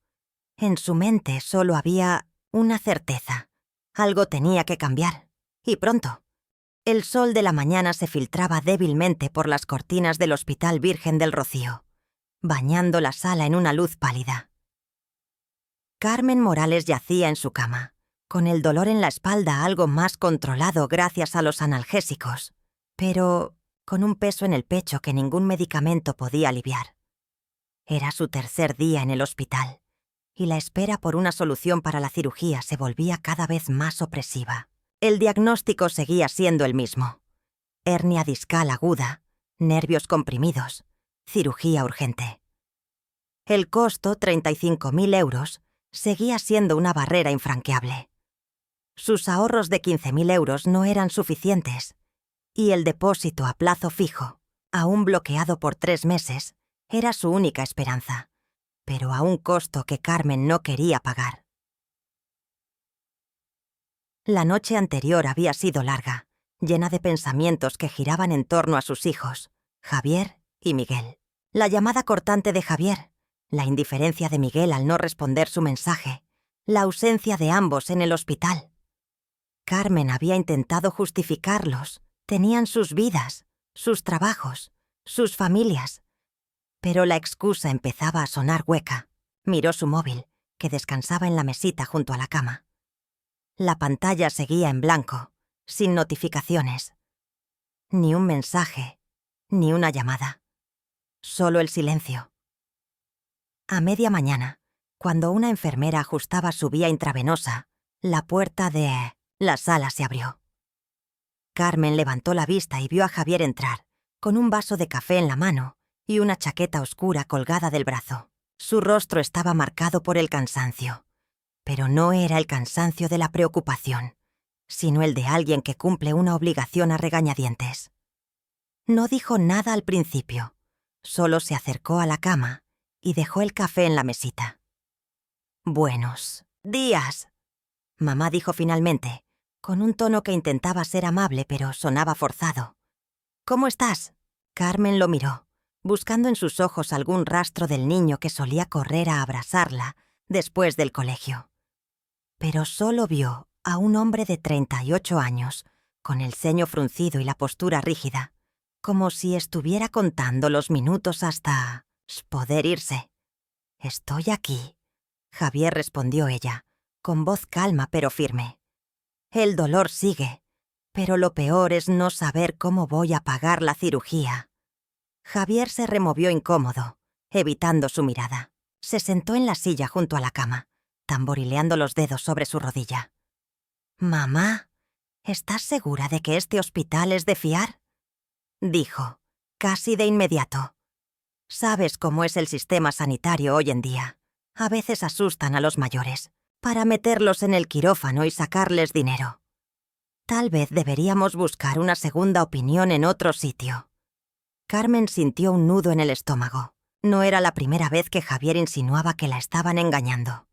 En su mente solo había una certeza. Algo tenía que cambiar, y pronto. El sol de la mañana se filtraba débilmente por las cortinas del Hospital Virgen del Rocío, bañando la sala en una luz pálida. Carmen Morales yacía en su cama, con el dolor en la espalda algo más controlado gracias a los analgésicos, pero con un peso en el pecho que ningún medicamento podía aliviar. Era su tercer día en el hospital, y la espera por una solución para la cirugía se volvía cada vez más opresiva. El diagnóstico seguía siendo el mismo: hernia discal aguda, nervios comprimidos, cirugía urgente. El costo, 35.000 euros, seguía siendo una barrera infranqueable. Sus ahorros de 15.000 euros no eran suficientes, y el depósito a plazo fijo, aún bloqueado por 3 meses, era su única esperanza, pero a un costo que Carmen no quería pagar. La noche anterior había sido larga, llena de pensamientos que giraban en torno a sus hijos, Javier y Miguel. La llamada cortante de Javier, la indiferencia de Miguel al no responder su mensaje, la ausencia de ambos en el hospital. Carmen había intentado justificarlos. Tenían sus vidas, sus trabajos, sus familias. Pero la excusa empezaba a sonar hueca. Miró su móvil, que descansaba en la mesita junto a la cama. La pantalla seguía en blanco, sin notificaciones. Ni un mensaje, ni una llamada. Solo el silencio. A media mañana, cuando una enfermera ajustaba su vía intravenosa, la puerta de la sala se abrió. Carmen levantó la vista y vio a Javier entrar, con un vaso de café en la mano y una chaqueta oscura colgada del brazo. Su rostro estaba marcado por el cansancio, pero no era el cansancio de la preocupación, sino el de alguien que cumple una obligación a regañadientes. No dijo nada al principio, solo se acercó a la cama y dejó el café en la mesita. «Buenos días», mamá dijo finalmente, con un tono que intentaba ser amable pero sonaba forzado. «¿Cómo estás?» Carmen lo miró, buscando en sus ojos algún rastro del niño que solía correr a abrazarla después del colegio. Pero solo vio a un hombre de 38 años, con el ceño fruncido y la postura rígida, como si estuviera contando los minutos hasta poder irse. «Estoy aquí», Javier, respondió ella, con voz calma pero firme. «El dolor sigue, pero lo peor es no saber cómo voy a pagar la cirugía». Javier se removió incómodo, evitando su mirada. Se sentó en la silla junto a la cama, tamborileando los dedos sobre su rodilla. «Mamá, ¿estás segura de que este hospital es de fiar?», dijo, casi de inmediato. «Sabes cómo es el sistema sanitario hoy en día. A veces asustan a los mayores, para meterlos en el quirófano y sacarles dinero. Tal vez deberíamos buscar una segunda opinión en otro sitio». Carmen sintió un nudo en el estómago. No era la primera vez que Javier insinuaba que la estaban engañando.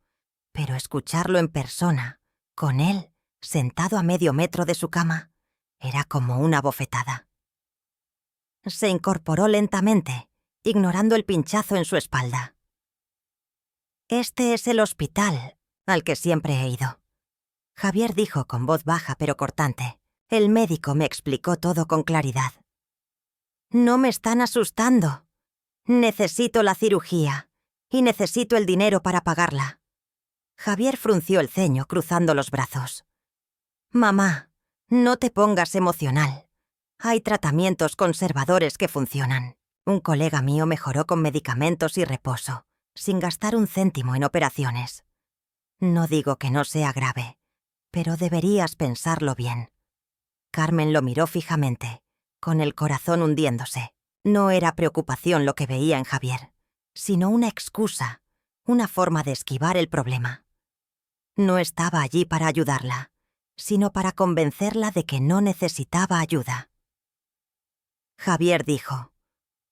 Pero escucharlo en persona, con él, sentado a medio metro de su cama, era como una bofetada. Se incorporó lentamente, ignorando el pinchazo en su espalda. «Este es el hospital al que siempre he ido», Javier dijo con voz baja pero cortante. «El médico me explicó todo con claridad». «No me están asustando. Necesito la cirugía y necesito el dinero para pagarla». Javier frunció el ceño, cruzando los brazos. «Mamá, no te pongas emocional. Hay tratamientos conservadores que funcionan. Un colega mío mejoró con medicamentos y reposo, sin gastar un céntimo en operaciones. No digo que no sea grave, pero deberías pensarlo bien». Carmen lo miró fijamente, con el corazón hundiéndose. No era preocupación lo que veía en Javier, sino una excusa, una forma de esquivar el problema. No estaba allí para ayudarla, sino para convencerla de que no necesitaba ayuda. Javier dijo,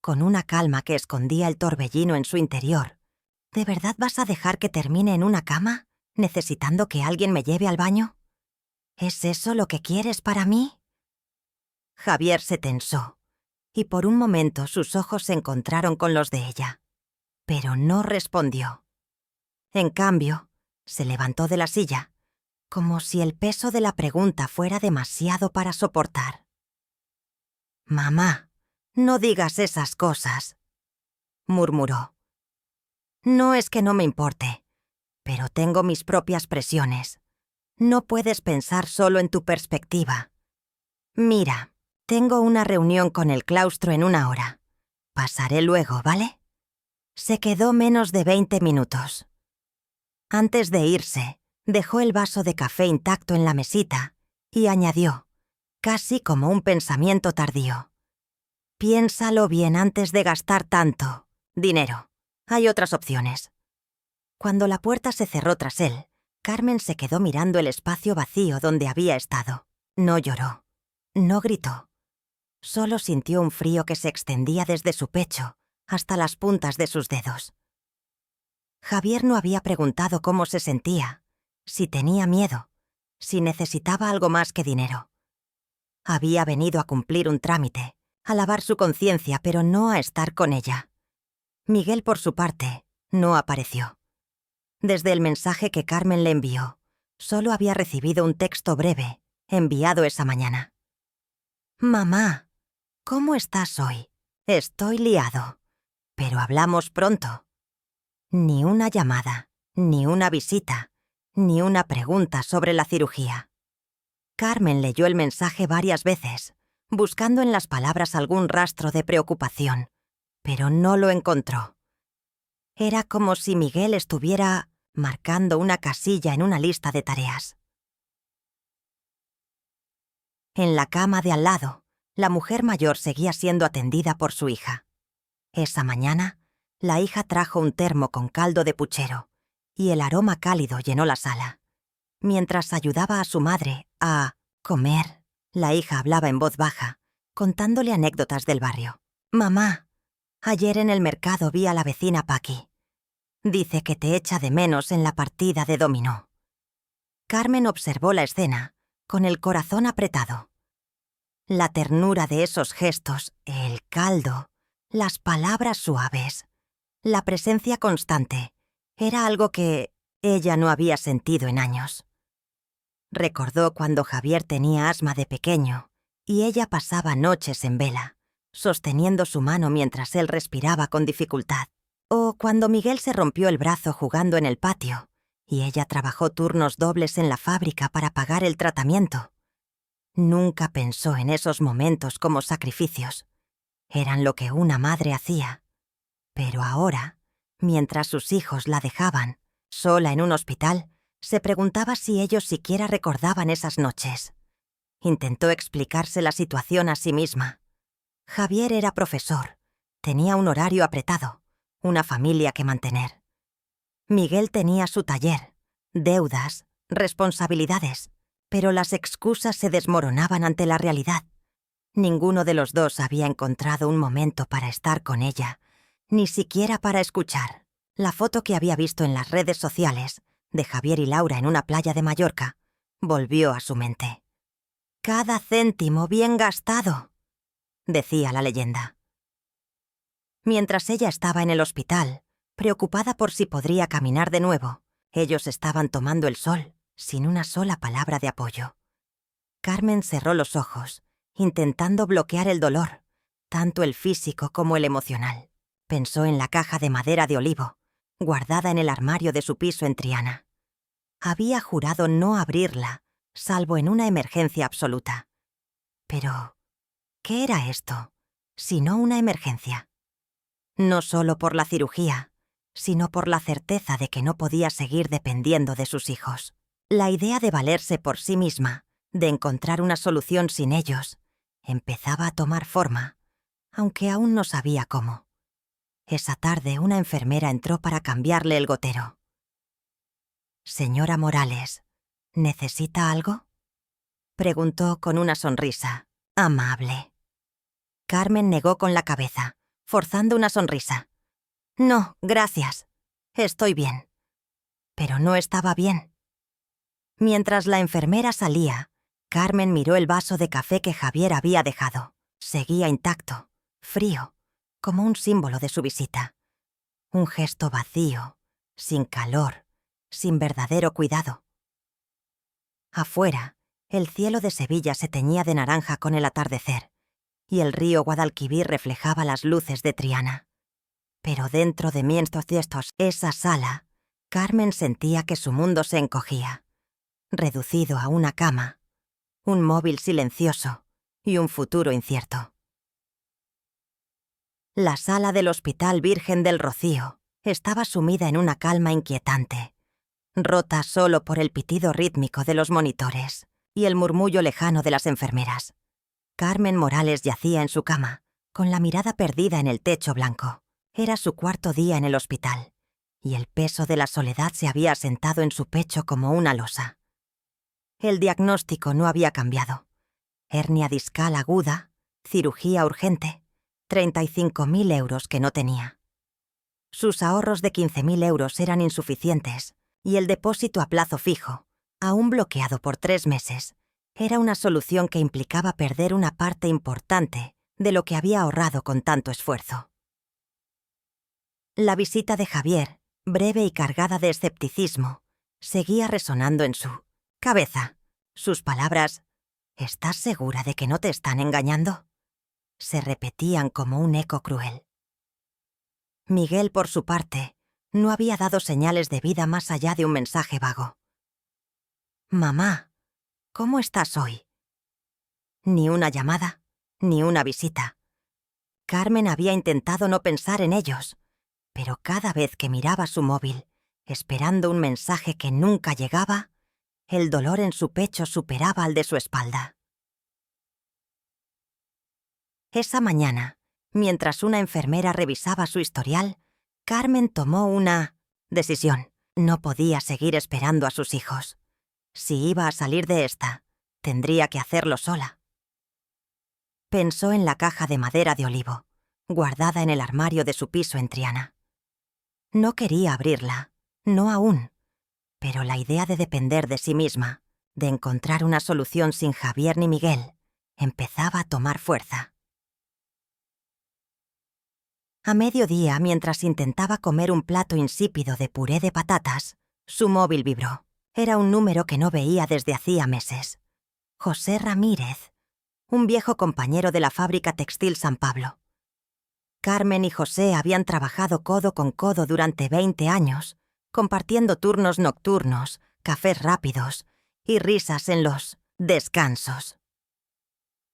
con una calma que escondía el torbellino en su interior: «¿De verdad vas a dejar que termine en una cama, necesitando que alguien me lleve al baño? ¿Es eso lo que quieres para mí?». Javier se tensó, y por un momento sus ojos se encontraron con los de ella, pero no respondió. En cambio, se levantó de la silla, como si el peso de la pregunta fuera demasiado para soportar. «Mamá, no digas esas cosas», murmuró. «No es que no me importe, pero tengo mis propias presiones. No puedes pensar solo en tu perspectiva. Mira, tengo una reunión con el claustro en 1 hora. Pasaré luego, ¿vale?». Se quedó menos de 20 minutos. Antes de irse, dejó el vaso de café intacto en la mesita y añadió, casi como un pensamiento tardío: «Piénsalo bien antes de gastar tanto dinero. Hay otras opciones». Cuando la puerta se cerró tras él, Carmen se quedó mirando el espacio vacío donde había estado. No lloró, no gritó. Solo sintió un frío que se extendía desde su pecho hasta las puntas de sus dedos. Javier no había preguntado cómo se sentía, si tenía miedo, si necesitaba algo más que dinero. Había venido a cumplir un trámite, a lavar su conciencia, pero no a estar con ella. Miguel, por su parte, no apareció. Desde el mensaje que Carmen le envió, solo había recibido un texto breve, enviado esa mañana. «Mamá, ¿cómo estás hoy? Estoy liado, pero hablamos pronto». Ni una llamada, ni una visita, ni una pregunta sobre la cirugía. Carmen leyó el mensaje varias veces, buscando en las palabras algún rastro de preocupación, pero no lo encontró. Era como si Miguel estuviera marcando una casilla en una lista de tareas. En la cama de al lado, la mujer mayor seguía siendo atendida por su hija. Esa mañana, la hija trajo un termo con caldo de puchero, y el aroma cálido llenó la sala. Mientras ayudaba a su madre a comer, la hija hablaba en voz baja, contándole anécdotas del barrio. «Mamá, ayer en el mercado vi a la vecina Paqui. Dice que te echa de menos en la partida de dominó». Carmen observó la escena, con el corazón apretado. La ternura de esos gestos, el caldo, las palabras suaves, la presencia constante, era algo que ella no había sentido en años. Recordó cuando Javier tenía asma de pequeño y ella pasaba noches en vela, sosteniendo su mano mientras él respiraba con dificultad. O cuando Miguel se rompió el brazo jugando en el patio y ella trabajó turnos dobles en la fábrica para pagar el tratamiento. Nunca pensó en esos momentos como sacrificios. Eran lo que una madre hacía. Pero ahora, mientras sus hijos la dejaban, sola en un hospital, se preguntaba si ellos siquiera recordaban esas noches. Intentó explicarse la situación a sí misma. Javier era profesor, tenía un horario apretado, una familia que mantener. Miguel tenía su taller, deudas, responsabilidades, pero las excusas se desmoronaban ante la realidad. Ninguno de los dos había encontrado un momento para estar con ella, ni siquiera para escuchar. La foto que había visto en las redes sociales de Javier y Laura en una playa de Mallorca volvió a su mente. «Cada céntimo bien gastado», decía la leyenda. Mientras ella estaba en el hospital, preocupada por si podría caminar de nuevo, ellos estaban tomando el sol, sin una sola palabra de apoyo. Carmen cerró los ojos, intentando bloquear el dolor, tanto el físico como el emocional. Pensó en la caja de madera de olivo, guardada en el armario de su piso en Triana. Había jurado no abrirla, salvo en una emergencia absoluta. Pero, ¿qué era esto, sino una emergencia? No solo por la cirugía, sino por la certeza de que no podía seguir dependiendo de sus hijos. La idea de valerse por sí misma, de encontrar una solución sin ellos, empezaba a tomar forma, aunque aún no sabía cómo. Esa tarde una enfermera entró para cambiarle el gotero. «Señora Morales, ¿necesita algo?», preguntó con una sonrisa amable. Carmen negó con la cabeza, forzando una sonrisa. «No, gracias. Estoy bien». Pero no estaba bien. Mientras la enfermera salía, Carmen miró el vaso de café que Javier había dejado. Seguía intacto, frío, como un símbolo de su visita. Un gesto vacío, sin calor, sin verdadero cuidado. Afuera, el cielo de Sevilla se teñía de naranja con el atardecer, y el río Guadalquivir reflejaba las luces de Triana. Pero dentro de esa sala, Carmen sentía que su mundo se encogía, reducido a una cama, un móvil silencioso y un futuro incierto. La sala del Hospital Virgen del Rocío estaba sumida en una calma inquietante, rota solo por el pitido rítmico de los monitores y el murmullo lejano de las enfermeras. Carmen Morales yacía en su cama, con la mirada perdida en el techo blanco. Era su cuarto día en el hospital, y el peso de la soledad se había asentado en su pecho como una losa. El diagnóstico no había cambiado. Hernia discal aguda, cirugía urgente, 35.000 euros que no tenía. Sus ahorros de 15.000 euros eran insuficientes, y el depósito a plazo fijo, aún bloqueado por 3 meses, era una solución que implicaba perder una parte importante de lo que había ahorrado con tanto esfuerzo. La visita de Javier, breve y cargada de escepticismo, seguía resonando en su cabeza. Sus palabras, «¿Estás segura de que no te están engañando?», se repetían como un eco cruel. Miguel, por su parte, no había dado señales de vida más allá de un mensaje vago. «Mamá, ¿cómo estás hoy?». Ni una llamada, ni una visita. Carmen había intentado no pensar en ellos, pero cada vez que miraba su móvil, esperando un mensaje que nunca llegaba, el dolor en su pecho superaba al de su espalda. Esa mañana, mientras una enfermera revisaba su historial, Carmen tomó una decisión. No podía seguir esperando a sus hijos. Si iba a salir de esta, tendría que hacerlo sola. Pensó en la caja de madera de olivo, guardada en el armario de su piso en Triana. No quería abrirla, no aún, pero la idea de depender de sí misma, de encontrar una solución sin Javier ni Miguel, empezaba a tomar fuerza. A mediodía, mientras intentaba comer un plato insípido de puré de patatas, su móvil vibró. Era un número que no veía desde hacía meses. José Ramírez. un viejo compañero de la fábrica textil San Pablo. Carmen y José habían trabajado codo con codo durante 20 años, compartiendo turnos nocturnos, cafés rápidos y risas en los descansos.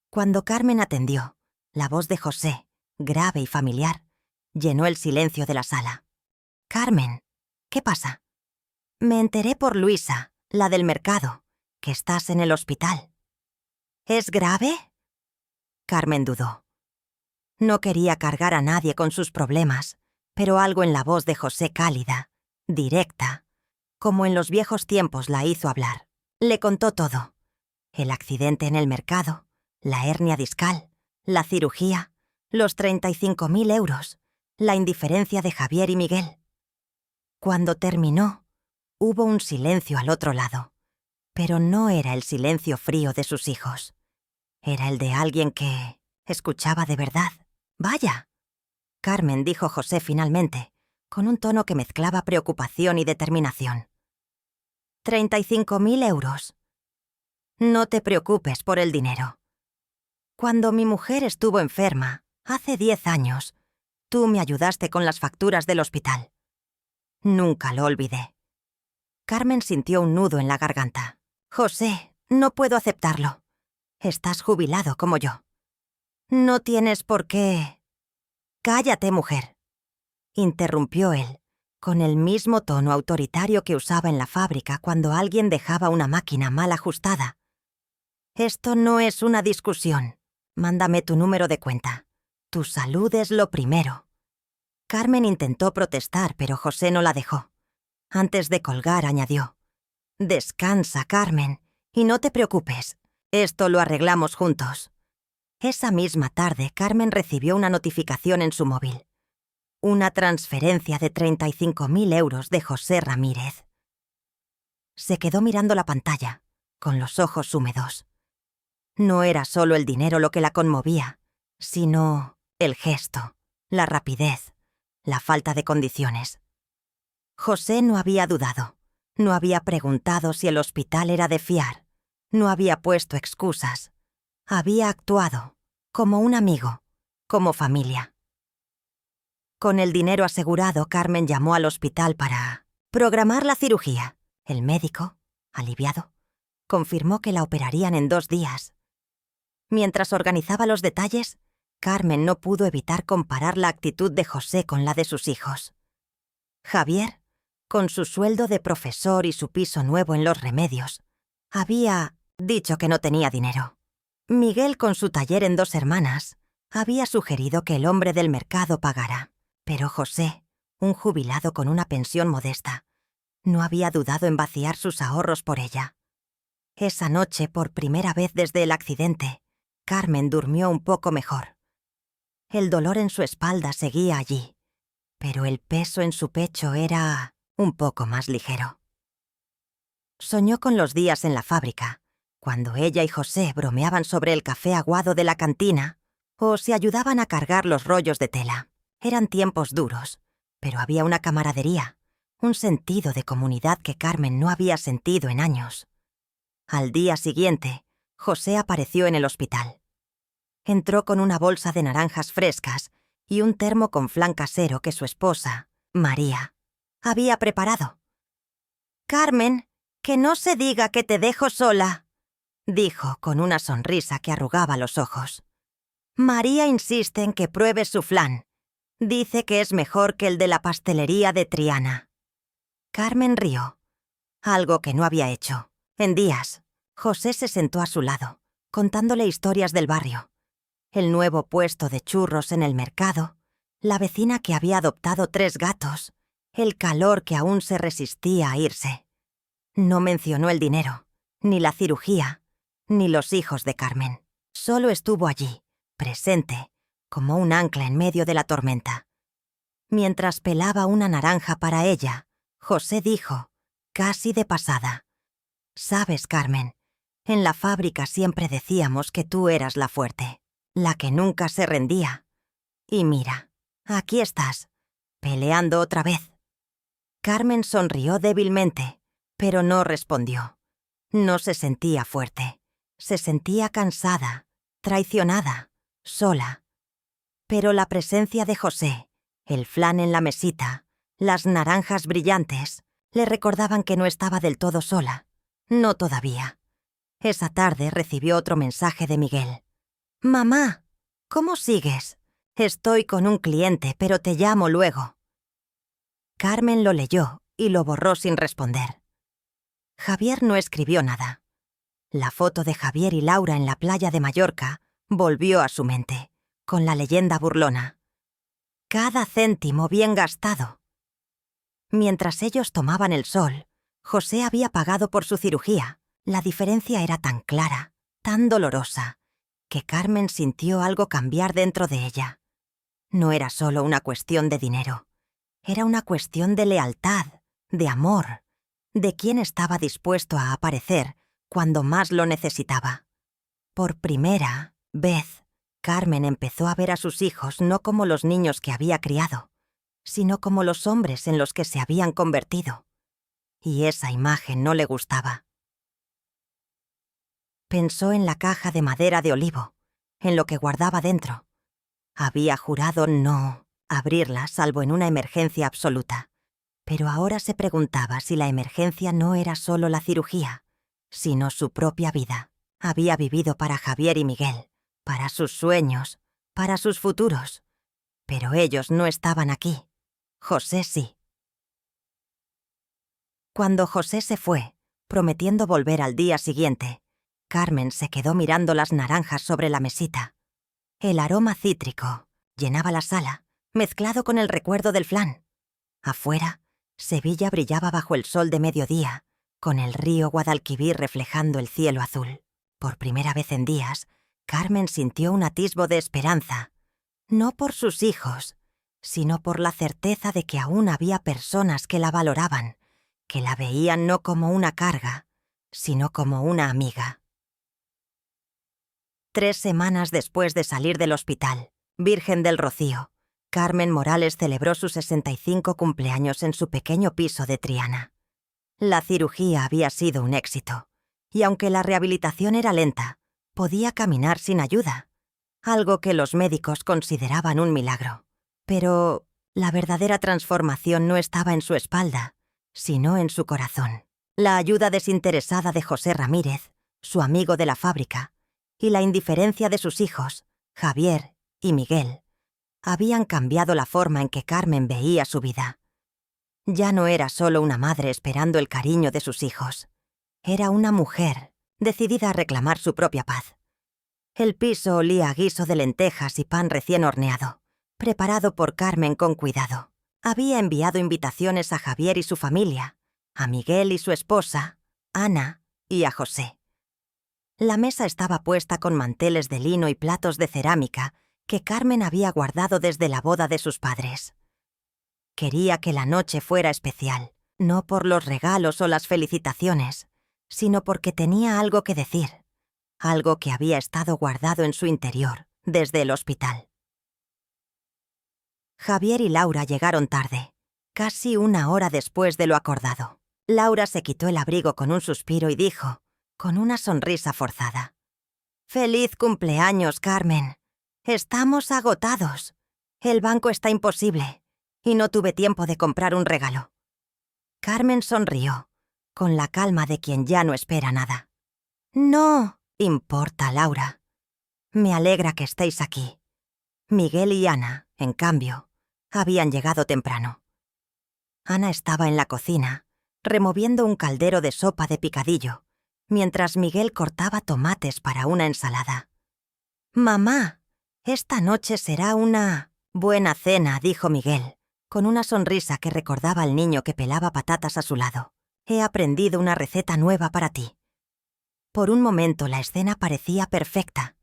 Cuando Carmen atendió, la voz de José, grave y familiar, llenó el silencio de la sala. «Carmen, ¿qué pasa?» «Me enteré por Luisa, la del mercado, que estás en el hospital». «¿Es grave?» Carmen dudó. No quería cargar a nadie con sus problemas, pero algo en la voz de José cálida, directa, como en los viejos tiempos la hizo hablar. Le contó todo. El accidente en el mercado, la hernia discal, la cirugía, los 35.000 euros, la indiferencia de Javier y Miguel. Cuando terminó, hubo un silencio al otro lado, pero no era el silencio frío de sus hijos. Era el de alguien que escuchaba de verdad. «Vaya», Carmen dijo José finalmente, con un tono que mezclaba preocupación y determinación. 35.000 euros. No te preocupes por el dinero. Cuando mi mujer estuvo enferma, hace 10 años, tú me ayudaste con las facturas del hospital. Nunca lo olvidé. Carmen sintió un nudo en la garganta. «José, no puedo aceptarlo. Estás jubilado como yo. No tienes por qué...» «Cállate, mujer», interrumpió él, con el mismo tono autoritario que usaba en la fábrica cuando alguien dejaba una máquina mal ajustada. «Esto no es una discusión. Mándame tu número de cuenta. Tu salud es lo primero». Carmen intentó protestar, pero José no la dejó. Antes de colgar, añadió: «Descansa, Carmen, y no te preocupes. Esto lo arreglamos juntos». Esa misma tarde, Carmen recibió una notificación en su móvil. Una transferencia de 35.000 euros de José Ramírez. Se quedó mirando la pantalla, con los ojos húmedos. No era solo el dinero lo que la conmovía, sino el gesto, la rapidez, la falta de condiciones. José no había dudado, no había preguntado si el hospital era de fiar, no había puesto excusas. Había actuado, como un amigo, como familia. Con el dinero asegurado, Carmen llamó al hospital para programar la cirugía. El médico, aliviado, confirmó que la operarían en 2 días. Mientras organizaba los detalles, Carmen no pudo evitar comparar la actitud de José con la de sus hijos. Javier, con su sueldo de profesor y su piso nuevo en Los Remedios, había dicho que no tenía dinero. Miguel, con su taller en Dos Hermanas, había sugerido que el hombre del mercado pagara. Pero José, un jubilado con una pensión modesta, no había dudado en vaciar sus ahorros por ella. Esa noche, por primera vez desde el accidente, Carmen durmió un poco mejor. El dolor en su espalda seguía allí, pero el peso en su pecho era un poco más ligero. Soñó con los días en la fábrica, cuando ella y José bromeaban sobre el café aguado de la cantina o se ayudaban a cargar los rollos de tela. Eran tiempos duros, pero había una camaradería, un sentido de comunidad que Carmen no había sentido en años. Al día siguiente, José apareció en el hospital. Entró con una bolsa de naranjas frescas y un termo con flan casero que su esposa, María, había preparado. «Carmen, que no se diga que te dejo sola», dijo con una sonrisa que arrugaba los ojos. «María insiste en que pruebes su flan. Dice que es mejor que el de la pastelería de Triana». Carmen rió, algo que no había hecho. En días, José se sentó a su lado, contándole historias del barrio. El nuevo puesto de churros en el mercado, la vecina que había adoptado 3 gatos, el calor que aún se resistía a irse. No mencionó el dinero, ni la cirugía, ni los hijos de Carmen. Solo estuvo allí, presente, como un ancla en medio de la tormenta. Mientras pelaba una naranja para ella, José dijo, casi de pasada: «Sabes, Carmen, en la fábrica siempre decíamos que tú eras la fuerte, la que nunca se rendía. Y mira, aquí estás, peleando otra vez». Carmen sonrió débilmente, pero no respondió. No se sentía fuerte, se sentía cansada, traicionada, sola. Pero la presencia de José, el flan en la mesita, las naranjas brillantes, le recordaban que no estaba del todo sola. No todavía. Esa tarde recibió otro mensaje de Miguel. «Mamá, ¿cómo sigues? Estoy con un cliente, pero te llamo luego». Carmen lo leyó y lo borró sin responder. Javier no escribió nada. La foto de Javier y Laura en la playa de Mallorca volvió a su mente, con la leyenda burlona. Cada céntimo bien gastado. Mientras ellos tomaban el sol, José había pagado por su cirugía. La diferencia era tan clara, tan dolorosa, que Carmen sintió algo cambiar dentro de ella. No era solo una cuestión de dinero. Era una cuestión de lealtad, de amor, de quién estaba dispuesto a aparecer cuando más lo necesitaba. Por primera vez, Carmen empezó a ver a sus hijos no como los niños que había criado, sino como los hombres en los que se habían convertido. Y esa imagen no le gustaba. Pensó en la caja de madera de olivo, en lo que guardaba dentro. Había jurado no abrirla salvo en una emergencia absoluta. Pero ahora se preguntaba si la emergencia no era solo la cirugía, sino su propia vida. Había vivido para Javier y Miguel, para sus sueños, para sus futuros. Pero ellos no estaban aquí. José sí. Cuando José se fue, prometiendo volver al día siguiente, Carmen se quedó mirando las naranjas sobre la mesita. El aroma cítrico llenaba la sala, mezclado con el recuerdo del flan. Afuera, Sevilla brillaba bajo el sol de mediodía, con el río Guadalquivir reflejando el cielo azul. Por primera vez en días, Carmen sintió un atisbo de esperanza, no por sus hijos, sino por la certeza de que aún había personas que la valoraban, que la veían no como una carga, sino como una amiga. 3 semanas después de salir del hospital, Virgen del Rocío, Carmen Morales celebró su 65 cumpleaños en su pequeño piso de Triana. La cirugía había sido un éxito, y aunque la rehabilitación era lenta, podía caminar sin ayuda, algo que los médicos consideraban un milagro. Pero la verdadera transformación no estaba en su espalda, sino en su corazón. La ayuda desinteresada de José Ramírez, su amigo de la fábrica, y la indiferencia de sus hijos, Javier y Miguel, habían cambiado la forma en que Carmen veía su vida. Ya no era solo una madre esperando el cariño de sus hijos. Era una mujer, decidida a reclamar su propia paz. El piso olía a guiso de lentejas y pan recién horneado, preparado por Carmen con cuidado. Había enviado invitaciones a Javier y su familia, a Miguel y su esposa, Ana, y a José. La mesa estaba puesta con manteles de lino y platos de cerámica que Carmen había guardado desde la boda de sus padres. Quería que la noche fuera especial, no por los regalos o las felicitaciones, sino porque tenía algo que decir, algo que había estado guardado en su interior desde el hospital. Javier y Laura llegaron tarde, casi 1 hora después de lo acordado. Laura se quitó el abrigo con un suspiro y dijo, con una sonrisa forzada: «¡Feliz cumpleaños, Carmen! Estamos agotados. El banco está imposible y no tuve tiempo de comprar un regalo». Carmen sonrió, con la calma de quien ya no espera nada. «No importa, Laura. Me alegra que estéis aquí». Miguel y Ana, en cambio, habían llegado temprano. Ana estaba en la cocina, removiendo un caldero de sopa de picadillo, mientras Miguel cortaba tomates para una ensalada. «Mamá, esta noche será una buena cena», dijo Miguel, con una sonrisa que recordaba al niño que pelaba patatas a su lado. «He aprendido una receta nueva para ti». Por un momento la escena parecía perfecta.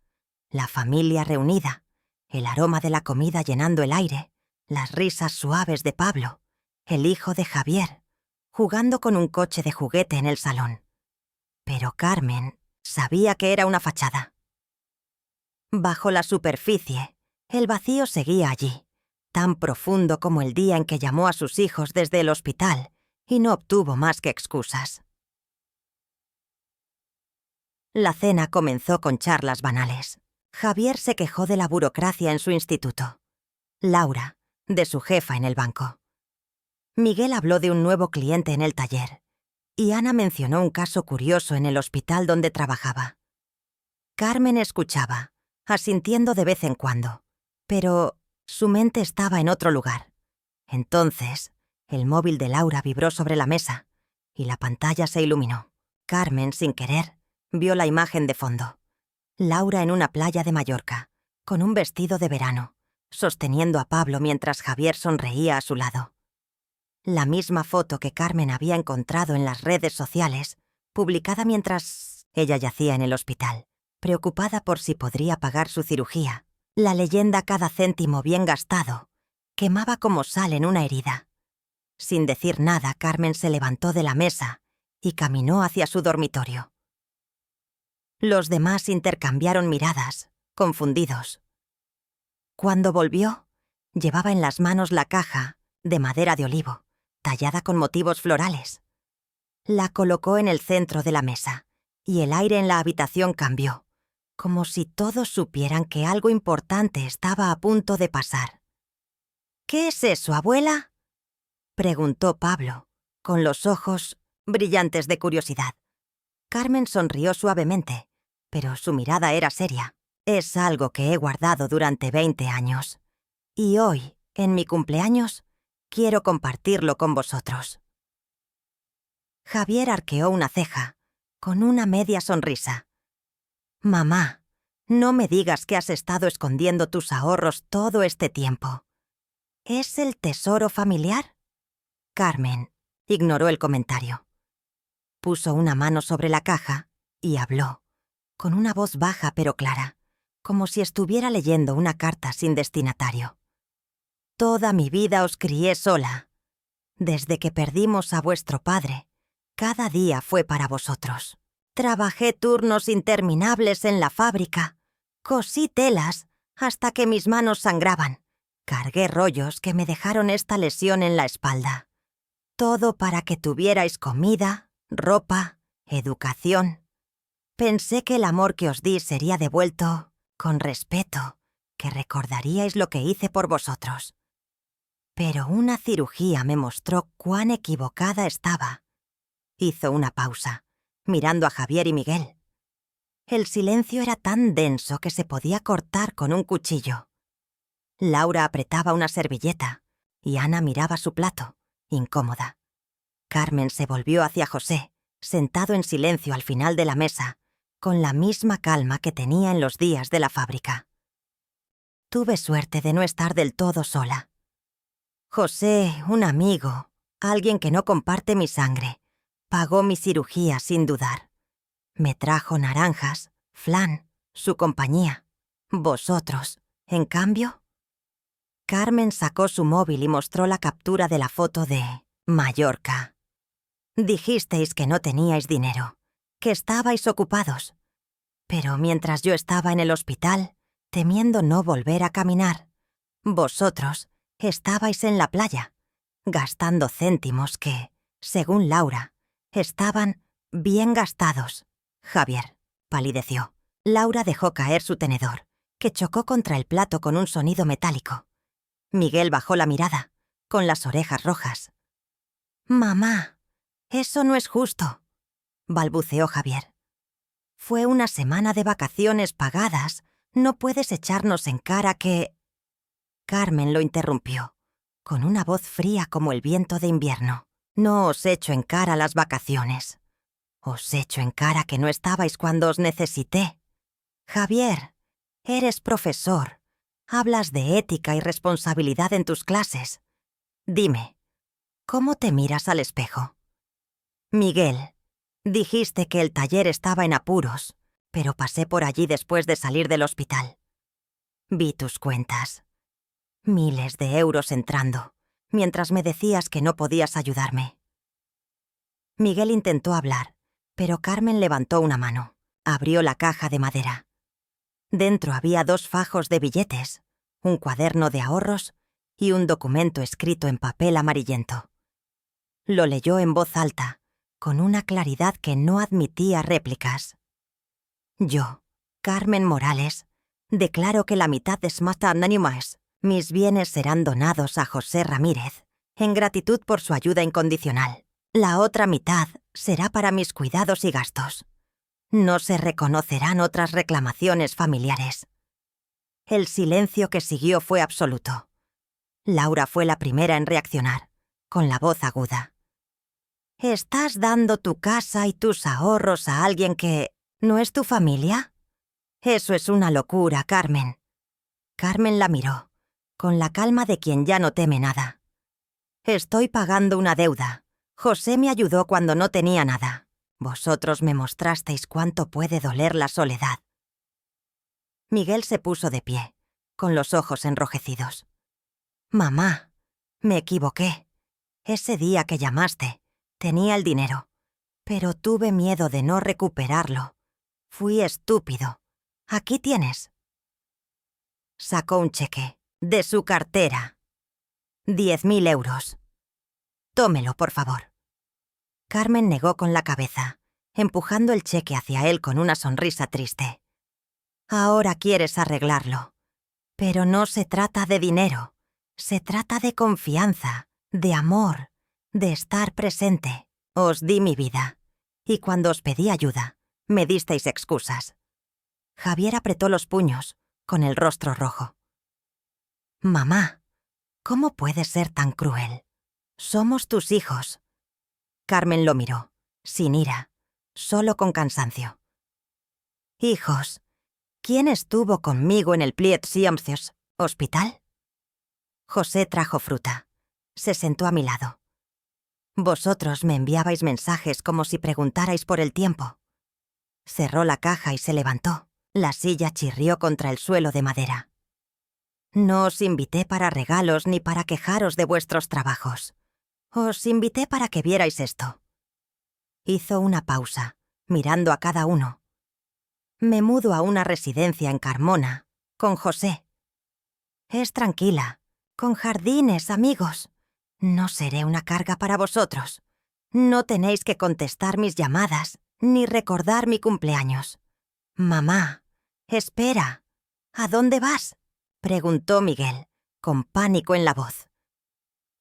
La familia reunida, el aroma de la comida llenando el aire, las risas suaves de Pablo, el hijo de Javier, jugando con un coche de juguete en el salón. Pero Carmen sabía que era una fachada. Bajo la superficie, el vacío seguía allí, tan profundo como el día en que llamó a sus hijos desde el hospital y no obtuvo más que excusas. La cena comenzó con charlas banales. Javier se quejó de la burocracia en su instituto. Laura, de su jefa en el banco. Miguel habló de un nuevo cliente en el taller, y Ana mencionó un caso curioso en el hospital donde trabajaba. Carmen escuchaba, asintiendo de vez en cuando, pero su mente estaba en otro lugar. Entonces, el móvil de Laura vibró sobre la mesa, y la pantalla se iluminó. Carmen, sin querer, vio la imagen de fondo. Laura en una playa de Mallorca, con un vestido de verano, sosteniendo a Pablo mientras Javier sonreía a su lado. La misma foto que Carmen había encontrado en las redes sociales, publicada mientras ella yacía en el hospital, preocupada por si podría pagar su cirugía. La leyenda "cada céntimo bien gastado" quemaba como sal en una herida. Sin decir nada, Carmen se levantó de la mesa y caminó hacia su dormitorio. Los demás intercambiaron miradas, confundidos. Cuando volvió, llevaba en las manos la caja de madera de olivo, tallada con motivos florales. La colocó en el centro de la mesa, y el aire en la habitación cambió, como si todos supieran que algo importante estaba a punto de pasar. «¿Qué es eso, abuela?», preguntó Pablo, con los ojos brillantes de curiosidad. Carmen sonrió suavemente, pero su mirada era seria. «Es algo que he guardado durante 20 años. Y hoy, en mi cumpleaños, quiero compartirlo con vosotros». Javier arqueó una ceja, con una media sonrisa. «Mamá, no me digas que has estado escondiendo tus ahorros todo este tiempo. ¿Es el tesoro familiar?». Carmen ignoró el comentario. Puso una mano sobre la caja y habló, con una voz baja pero clara, como si estuviera leyendo una carta sin destinatario. «Toda mi vida os crié sola. Desde que perdimos a vuestro padre, cada día fue para vosotros. Trabajé turnos interminables en la fábrica, cosí telas hasta que mis manos sangraban, cargué rollos que me dejaron esta lesión en la espalda. Todo para que tuvierais comida, ropa, educación. Pensé que el amor que os di sería devuelto con respeto, que recordaríais lo que hice por vosotros. Pero una cirugía me mostró cuán equivocada estaba». Hizo una pausa, mirando a Javier y Miguel. El silencio era tan denso que se podía cortar con un cuchillo. Laura apretaba una servilleta y Ana miraba su plato, incómoda. Carmen se volvió hacia José, sentado en silencio al final de la mesa, con la misma calma que tenía en los días de la fábrica. «Tuve suerte de no estar del todo sola. José, un amigo, alguien que no comparte mi sangre, pagó mi cirugía sin dudar. Me trajo naranjas, flan, su compañía. Vosotros, en cambio». Carmen sacó su móvil y mostró la captura de la foto de Mallorca. «Dijisteis que no teníais dinero, que estabais ocupados. Pero mientras yo estaba en el hospital, temiendo no volver a caminar, vosotros estabais en la playa, gastando céntimos que, según Laura, estaban bien gastados». Javier palideció. Laura dejó caer su tenedor, que chocó contra el plato con un sonido metálico. Miguel bajó la mirada, con las orejas rojas. «Mamá, eso no es justo», balbuceó Javier. «Fue una semana de vacaciones pagadas. No puedes echarnos en cara que...». Carmen lo interrumpió, con una voz fría como el viento de invierno. «No os echo en cara las vacaciones. Os echo en cara que no estabais cuando os necesité. Javier, eres profesor. Hablas de ética y responsabilidad en tus clases. Dime, ¿cómo te miras al espejo? Miguel, dijiste que el taller estaba en apuros, pero pasé por allí después de salir del hospital. Vi tus cuentas. Miles de euros entrando, mientras me decías que no podías ayudarme». Miguel intentó hablar, pero Carmen levantó una mano. Abrió la caja de madera. Dentro había 2 fajos de billetes, un cuaderno de ahorros y un documento escrito en papel amarillento. Lo leyó en voz alta, con una claridad que no admitía réplicas. «Yo, Carmen Morales, Declaro que la mitad de Smart Anonymous, mis bienes serán donados a José Ramírez, en gratitud por su ayuda incondicional. La otra mitad será para mis cuidados y gastos. No se reconocerán otras reclamaciones familiares. El silencio que siguió fue absoluto. Laura fue la primera en reaccionar, con la voz aguda. ¿Estás dando tu casa y tus ahorros a alguien que no es tu familia? Eso es una locura, Carmen. Carmen la miró, con la calma de quien ya no teme nada. Estoy pagando una deuda. José me ayudó cuando no tenía nada. Vosotros me mostrasteis cuánto puede doler la soledad. Miguel se puso de pie, con los ojos enrojecidos. Mamá, me equivoqué. Ese día que llamaste, tenía el dinero, pero tuve miedo de no recuperarlo. Fui estúpido. Aquí tienes. Sacó un cheque, de su cartera. 10.000 euros. Tómelo, por favor. Carmen negó con la cabeza, empujando el cheque hacia él con una sonrisa triste. Ahora quieres arreglarlo. Pero no se trata de dinero. Se trata de confianza, de amor, de estar presente. Os di mi vida. Y cuando os pedí ayuda, me disteis excusas. Javier apretó los puños, con el rostro rojo. Mamá, ¿cómo puedes ser tan cruel? Somos tus hijos. Carmen lo miró, sin ira, solo con cansancio. Hijos, ¿quién estuvo conmigo en el Pliet Siemcios hospital? José trajo fruta. Se sentó a mi lado. Vosotros me enviabais mensajes como si preguntarais por el tiempo. Cerró la caja y se levantó. La silla chirrió contra el suelo de madera. No os invité para regalos ni para quejaros de vuestros trabajos. Os invité para que vierais esto. Hizo una pausa, mirando a cada uno. Me mudo a una residencia en Carmona, con José. Es tranquila, con jardines, amigos. No seré una carga para vosotros. No tenéis que contestar mis llamadas, ni recordar mi cumpleaños. Mamá, espera. ¿A dónde vas? Preguntó Miguel, con pánico en la voz.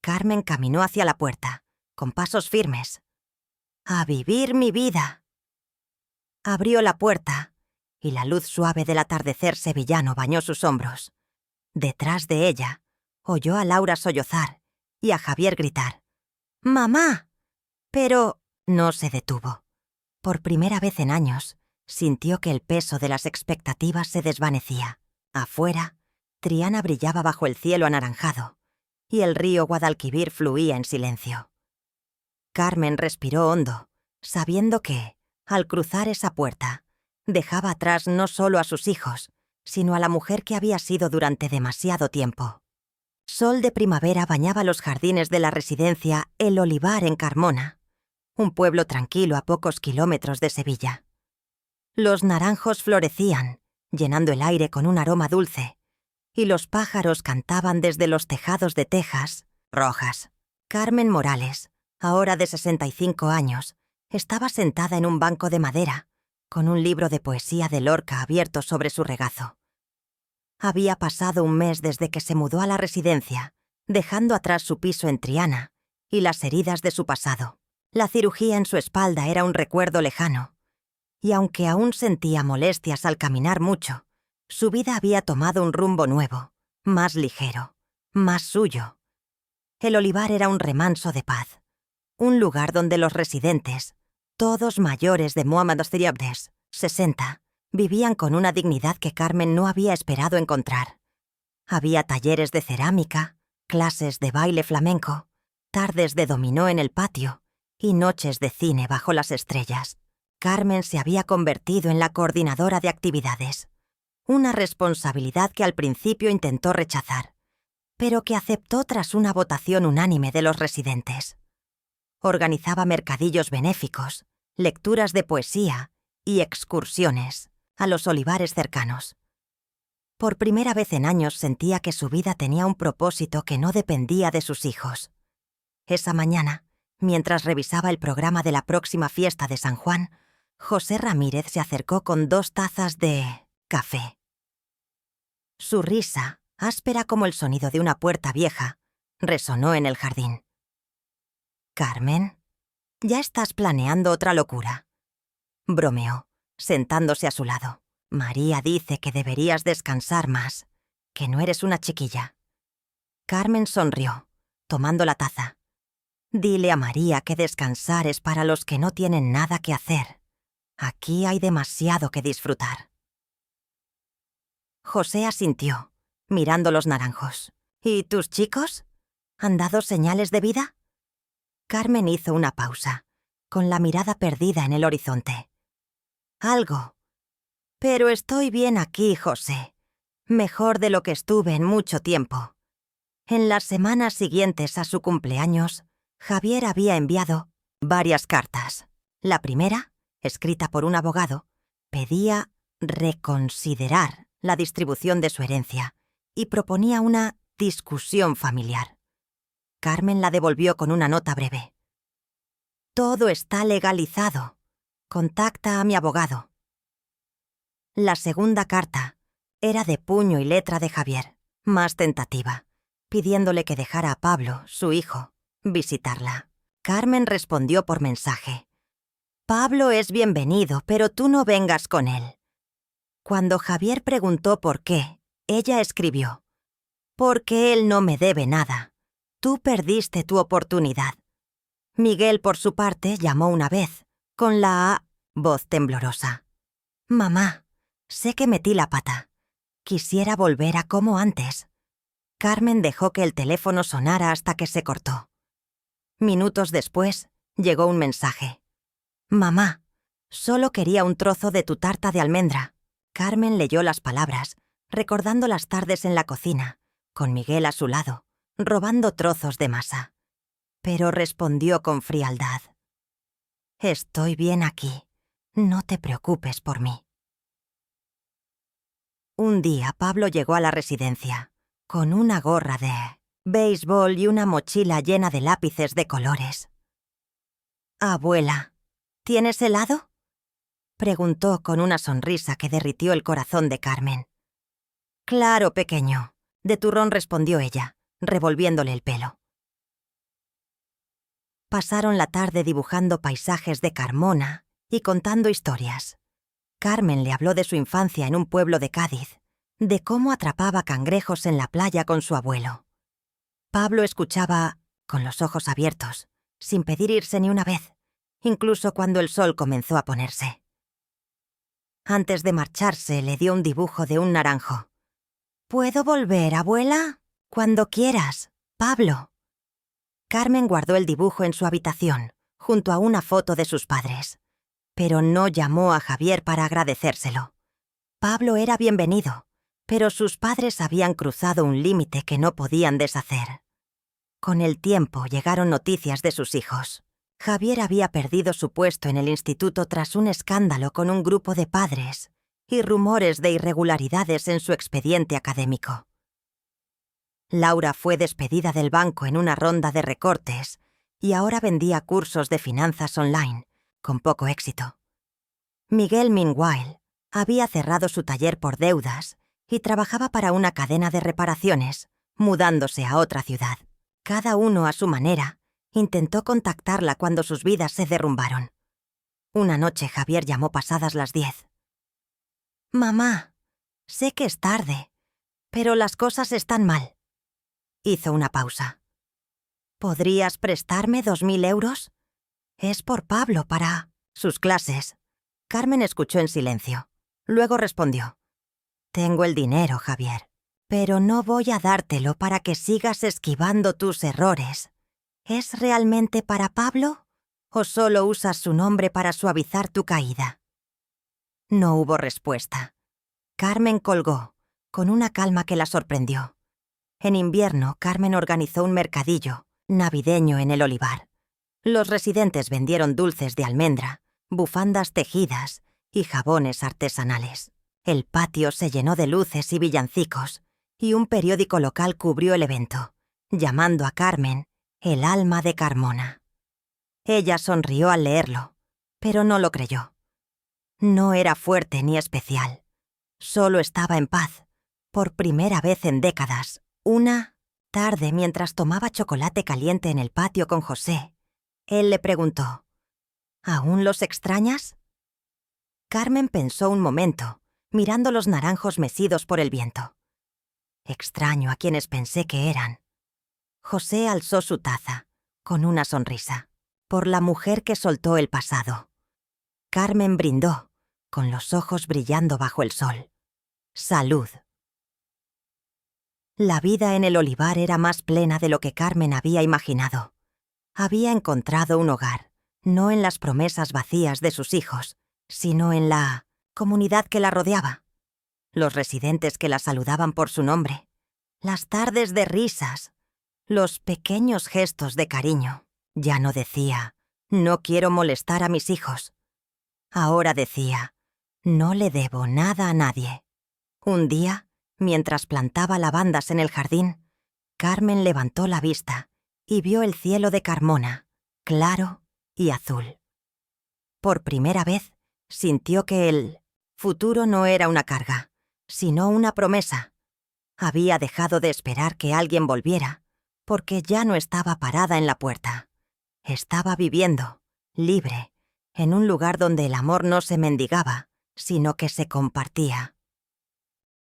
Carmen caminó hacia la puerta, con pasos firmes. A vivir mi vida. Abrió la puerta, y la luz suave del atardecer sevillano bañó sus hombros. Detrás de ella, oyó a Laura sollozar y a Javier gritar. ¡Mamá! Pero no se detuvo. Por primera vez en años, sintió que el peso de las expectativas se desvanecía. Afuera, Triana brillaba bajo el cielo anaranjado, y el río Guadalquivir fluía en silencio. Carmen respiró hondo, sabiendo que, al cruzar esa puerta, dejaba atrás no solo a sus hijos, sino a la mujer que había sido durante demasiado tiempo. Sol de primavera bañaba los jardines de la residencia El Olivar en Carmona, un pueblo tranquilo a pocos kilómetros de Sevilla. Los naranjos florecían, llenando el aire con un aroma dulce, y los pájaros cantaban desde los tejados de tejas rojas. Carmen Morales, ahora de 65 años, estaba sentada en un banco de madera, con un libro de poesía de Lorca abierto sobre su regazo. Había pasado un mes desde que se mudó a la residencia, dejando atrás su piso en Triana y las heridas de su pasado. La cirugía en su espalda era un recuerdo lejano, y aunque aún sentía molestias al caminar mucho, su vida había tomado un rumbo nuevo, más ligero, más suyo. El Olivar era un remanso de paz, un lugar donde los residentes, todos mayores de Muhammad Siriabdes, 60, vivían con una dignidad que Carmen no había esperado encontrar. Había talleres de cerámica, clases de baile flamenco, tardes de dominó en el patio y noches de cine bajo las estrellas. Carmen se había convertido en la coordinadora de actividades, una responsabilidad que al principio intentó rechazar, pero que aceptó tras una votación unánime de los residentes. Organizaba mercadillos benéficos, lecturas de poesía y excursiones a los olivares cercanos. Por primera vez en años sentía que su vida tenía un propósito que no dependía de sus hijos. Esa mañana, mientras revisaba el programa de la próxima fiesta de San Juan, José Ramírez se acercó con 2 tazas de café. Su risa, áspera como el sonido de una puerta vieja, resonó en el jardín. «Carmen, ¿ya estás planeando otra locura?», bromeó, sentándose a su lado. «María dice que deberías descansar más, que no eres una chiquilla». Carmen sonrió, tomando la taza. «Dile a María que descansar es para los que no tienen nada que hacer. Aquí hay demasiado que disfrutar». José asintió, mirando los naranjos. «¿Y tus chicos? ¿Han dado señales de vida?». Carmen hizo una pausa, con la mirada perdida en el horizonte. «Algo. Pero estoy bien aquí, José. Mejor de lo que estuve en mucho tiempo». En las semanas siguientes a su cumpleaños, Javier había enviado varias cartas. La primera, escrita por un abogado, pedía reconsiderar la distribución de su herencia y proponía una discusión familiar. Carmen la devolvió con una nota breve. «Todo está legalizado. Contacta a mi abogado». La segunda carta era de puño y letra de Javier, más tentativa, pidiéndole que dejara a Pablo, su hijo, visitarla. Carmen respondió por mensaje. «Pablo es bienvenido, pero tú no vengas con él». Cuando Javier preguntó por qué, ella escribió: «Porque él no me debe nada. Tú perdiste tu oportunidad». Miguel, por su parte, llamó una vez, con la voz temblorosa. «Mamá, sé que metí la pata. Quisiera volver a como antes». Carmen dejó que el teléfono sonara hasta que se cortó. Minutos después, llegó un mensaje. «Mamá, solo quería un trozo de tu tarta de almendra». Carmen leyó las palabras, recordando las tardes en la cocina, con Miguel a su lado, robando trozos de masa. Pero respondió con frialdad: «Estoy bien aquí. No te preocupes por mí». Un día Pablo llegó a la residencia, con una gorra de béisbol y una mochila llena de lápices de colores. «Abuela, ¿tienes helado?», preguntó con una sonrisa que derritió el corazón de Carmen. «Claro, pequeño», de turrón respondió ella, revolviéndole el pelo. Pasaron la tarde dibujando paisajes de Carmona y contando historias. Carmen le habló de su infancia en un pueblo de Cádiz, de cómo atrapaba cangrejos en la playa con su abuelo. Pablo escuchaba con los ojos abiertos, sin pedir irse ni una vez, incluso cuando el sol comenzó a ponerse. Antes de marcharse, le dio un dibujo de un naranjo. «¿Puedo volver, abuela?». «Cuando quieras, Pablo». Carmen guardó el dibujo en su habitación, junto a una foto de sus padres. Pero no llamó a Javier para agradecérselo. Pablo era bienvenido, pero sus padres habían cruzado un límite que no podían deshacer. Con el tiempo llegaron noticias de sus hijos. Javier había perdido su puesto en el instituto tras un escándalo con un grupo de padres y rumores de irregularidades en su expediente académico. Laura fue despedida del banco en una ronda de recortes y ahora vendía cursos de finanzas online, con poco éxito. Miguel, meanwhile, había cerrado su taller por deudas y trabajaba para una cadena de reparaciones, mudándose a otra ciudad. Cada uno a su manera intentó contactarla cuando sus vidas se derrumbaron. Una noche Javier llamó pasadas las 10. «Mamá, sé que es tarde, pero las cosas están mal». Hizo una pausa. «¿Podrías prestarme 2.000 euros? Es por Pablo para sus clases». Carmen escuchó en silencio. Luego respondió: «Tengo el dinero, Javier, pero no voy a dártelo para que sigas esquivando tus errores. ¿Es realmente para Pablo o solo usas su nombre para suavizar tu caída?». No hubo respuesta. Carmen colgó, con una calma que la sorprendió. En invierno, Carmen organizó un mercadillo navideño en el olivar. Los residentes vendieron dulces de almendra, bufandas tejidas y jabones artesanales. El patio se llenó de luces y villancicos, y un periódico local cubrió el evento, llamando a Carmen el alma de Carmona. Ella sonrió al leerlo, pero no lo creyó. No era fuerte ni especial. Solo estaba en paz, Por primera vez en décadas, una tarde mientras tomaba chocolate caliente en el patio con José, él le preguntó: ¿Aún los extrañas? Carmen pensó un momento, mirando los naranjos mecidos por el viento. Extraño a quienes pensé que eran. José alzó su taza, con una sonrisa, por la mujer que soltó el pasado. Carmen brindó, con los ojos brillando bajo el sol. ¡Salud! La vida en el olivar era más plena de lo que Carmen había imaginado. Había encontrado un hogar, no en las promesas vacías de sus hijos, sino en la comunidad que la rodeaba. Los residentes que la saludaban por su nombre, las tardes de risas, los pequeños gestos de cariño. Ya no decía: no quiero molestar a mis hijos. Ahora decía: no le debo nada a nadie. Un día, mientras plantaba lavandas en el jardín, Carmen levantó la vista y vio el cielo de Carmona, claro y azul. Por primera vez, sintió que el futuro no era una carga, sino una promesa. Había dejado de esperar que alguien volviera, porque ya no estaba parada en la puerta. Estaba viviendo, libre, en un lugar donde el amor no se mendigaba, sino que se compartía.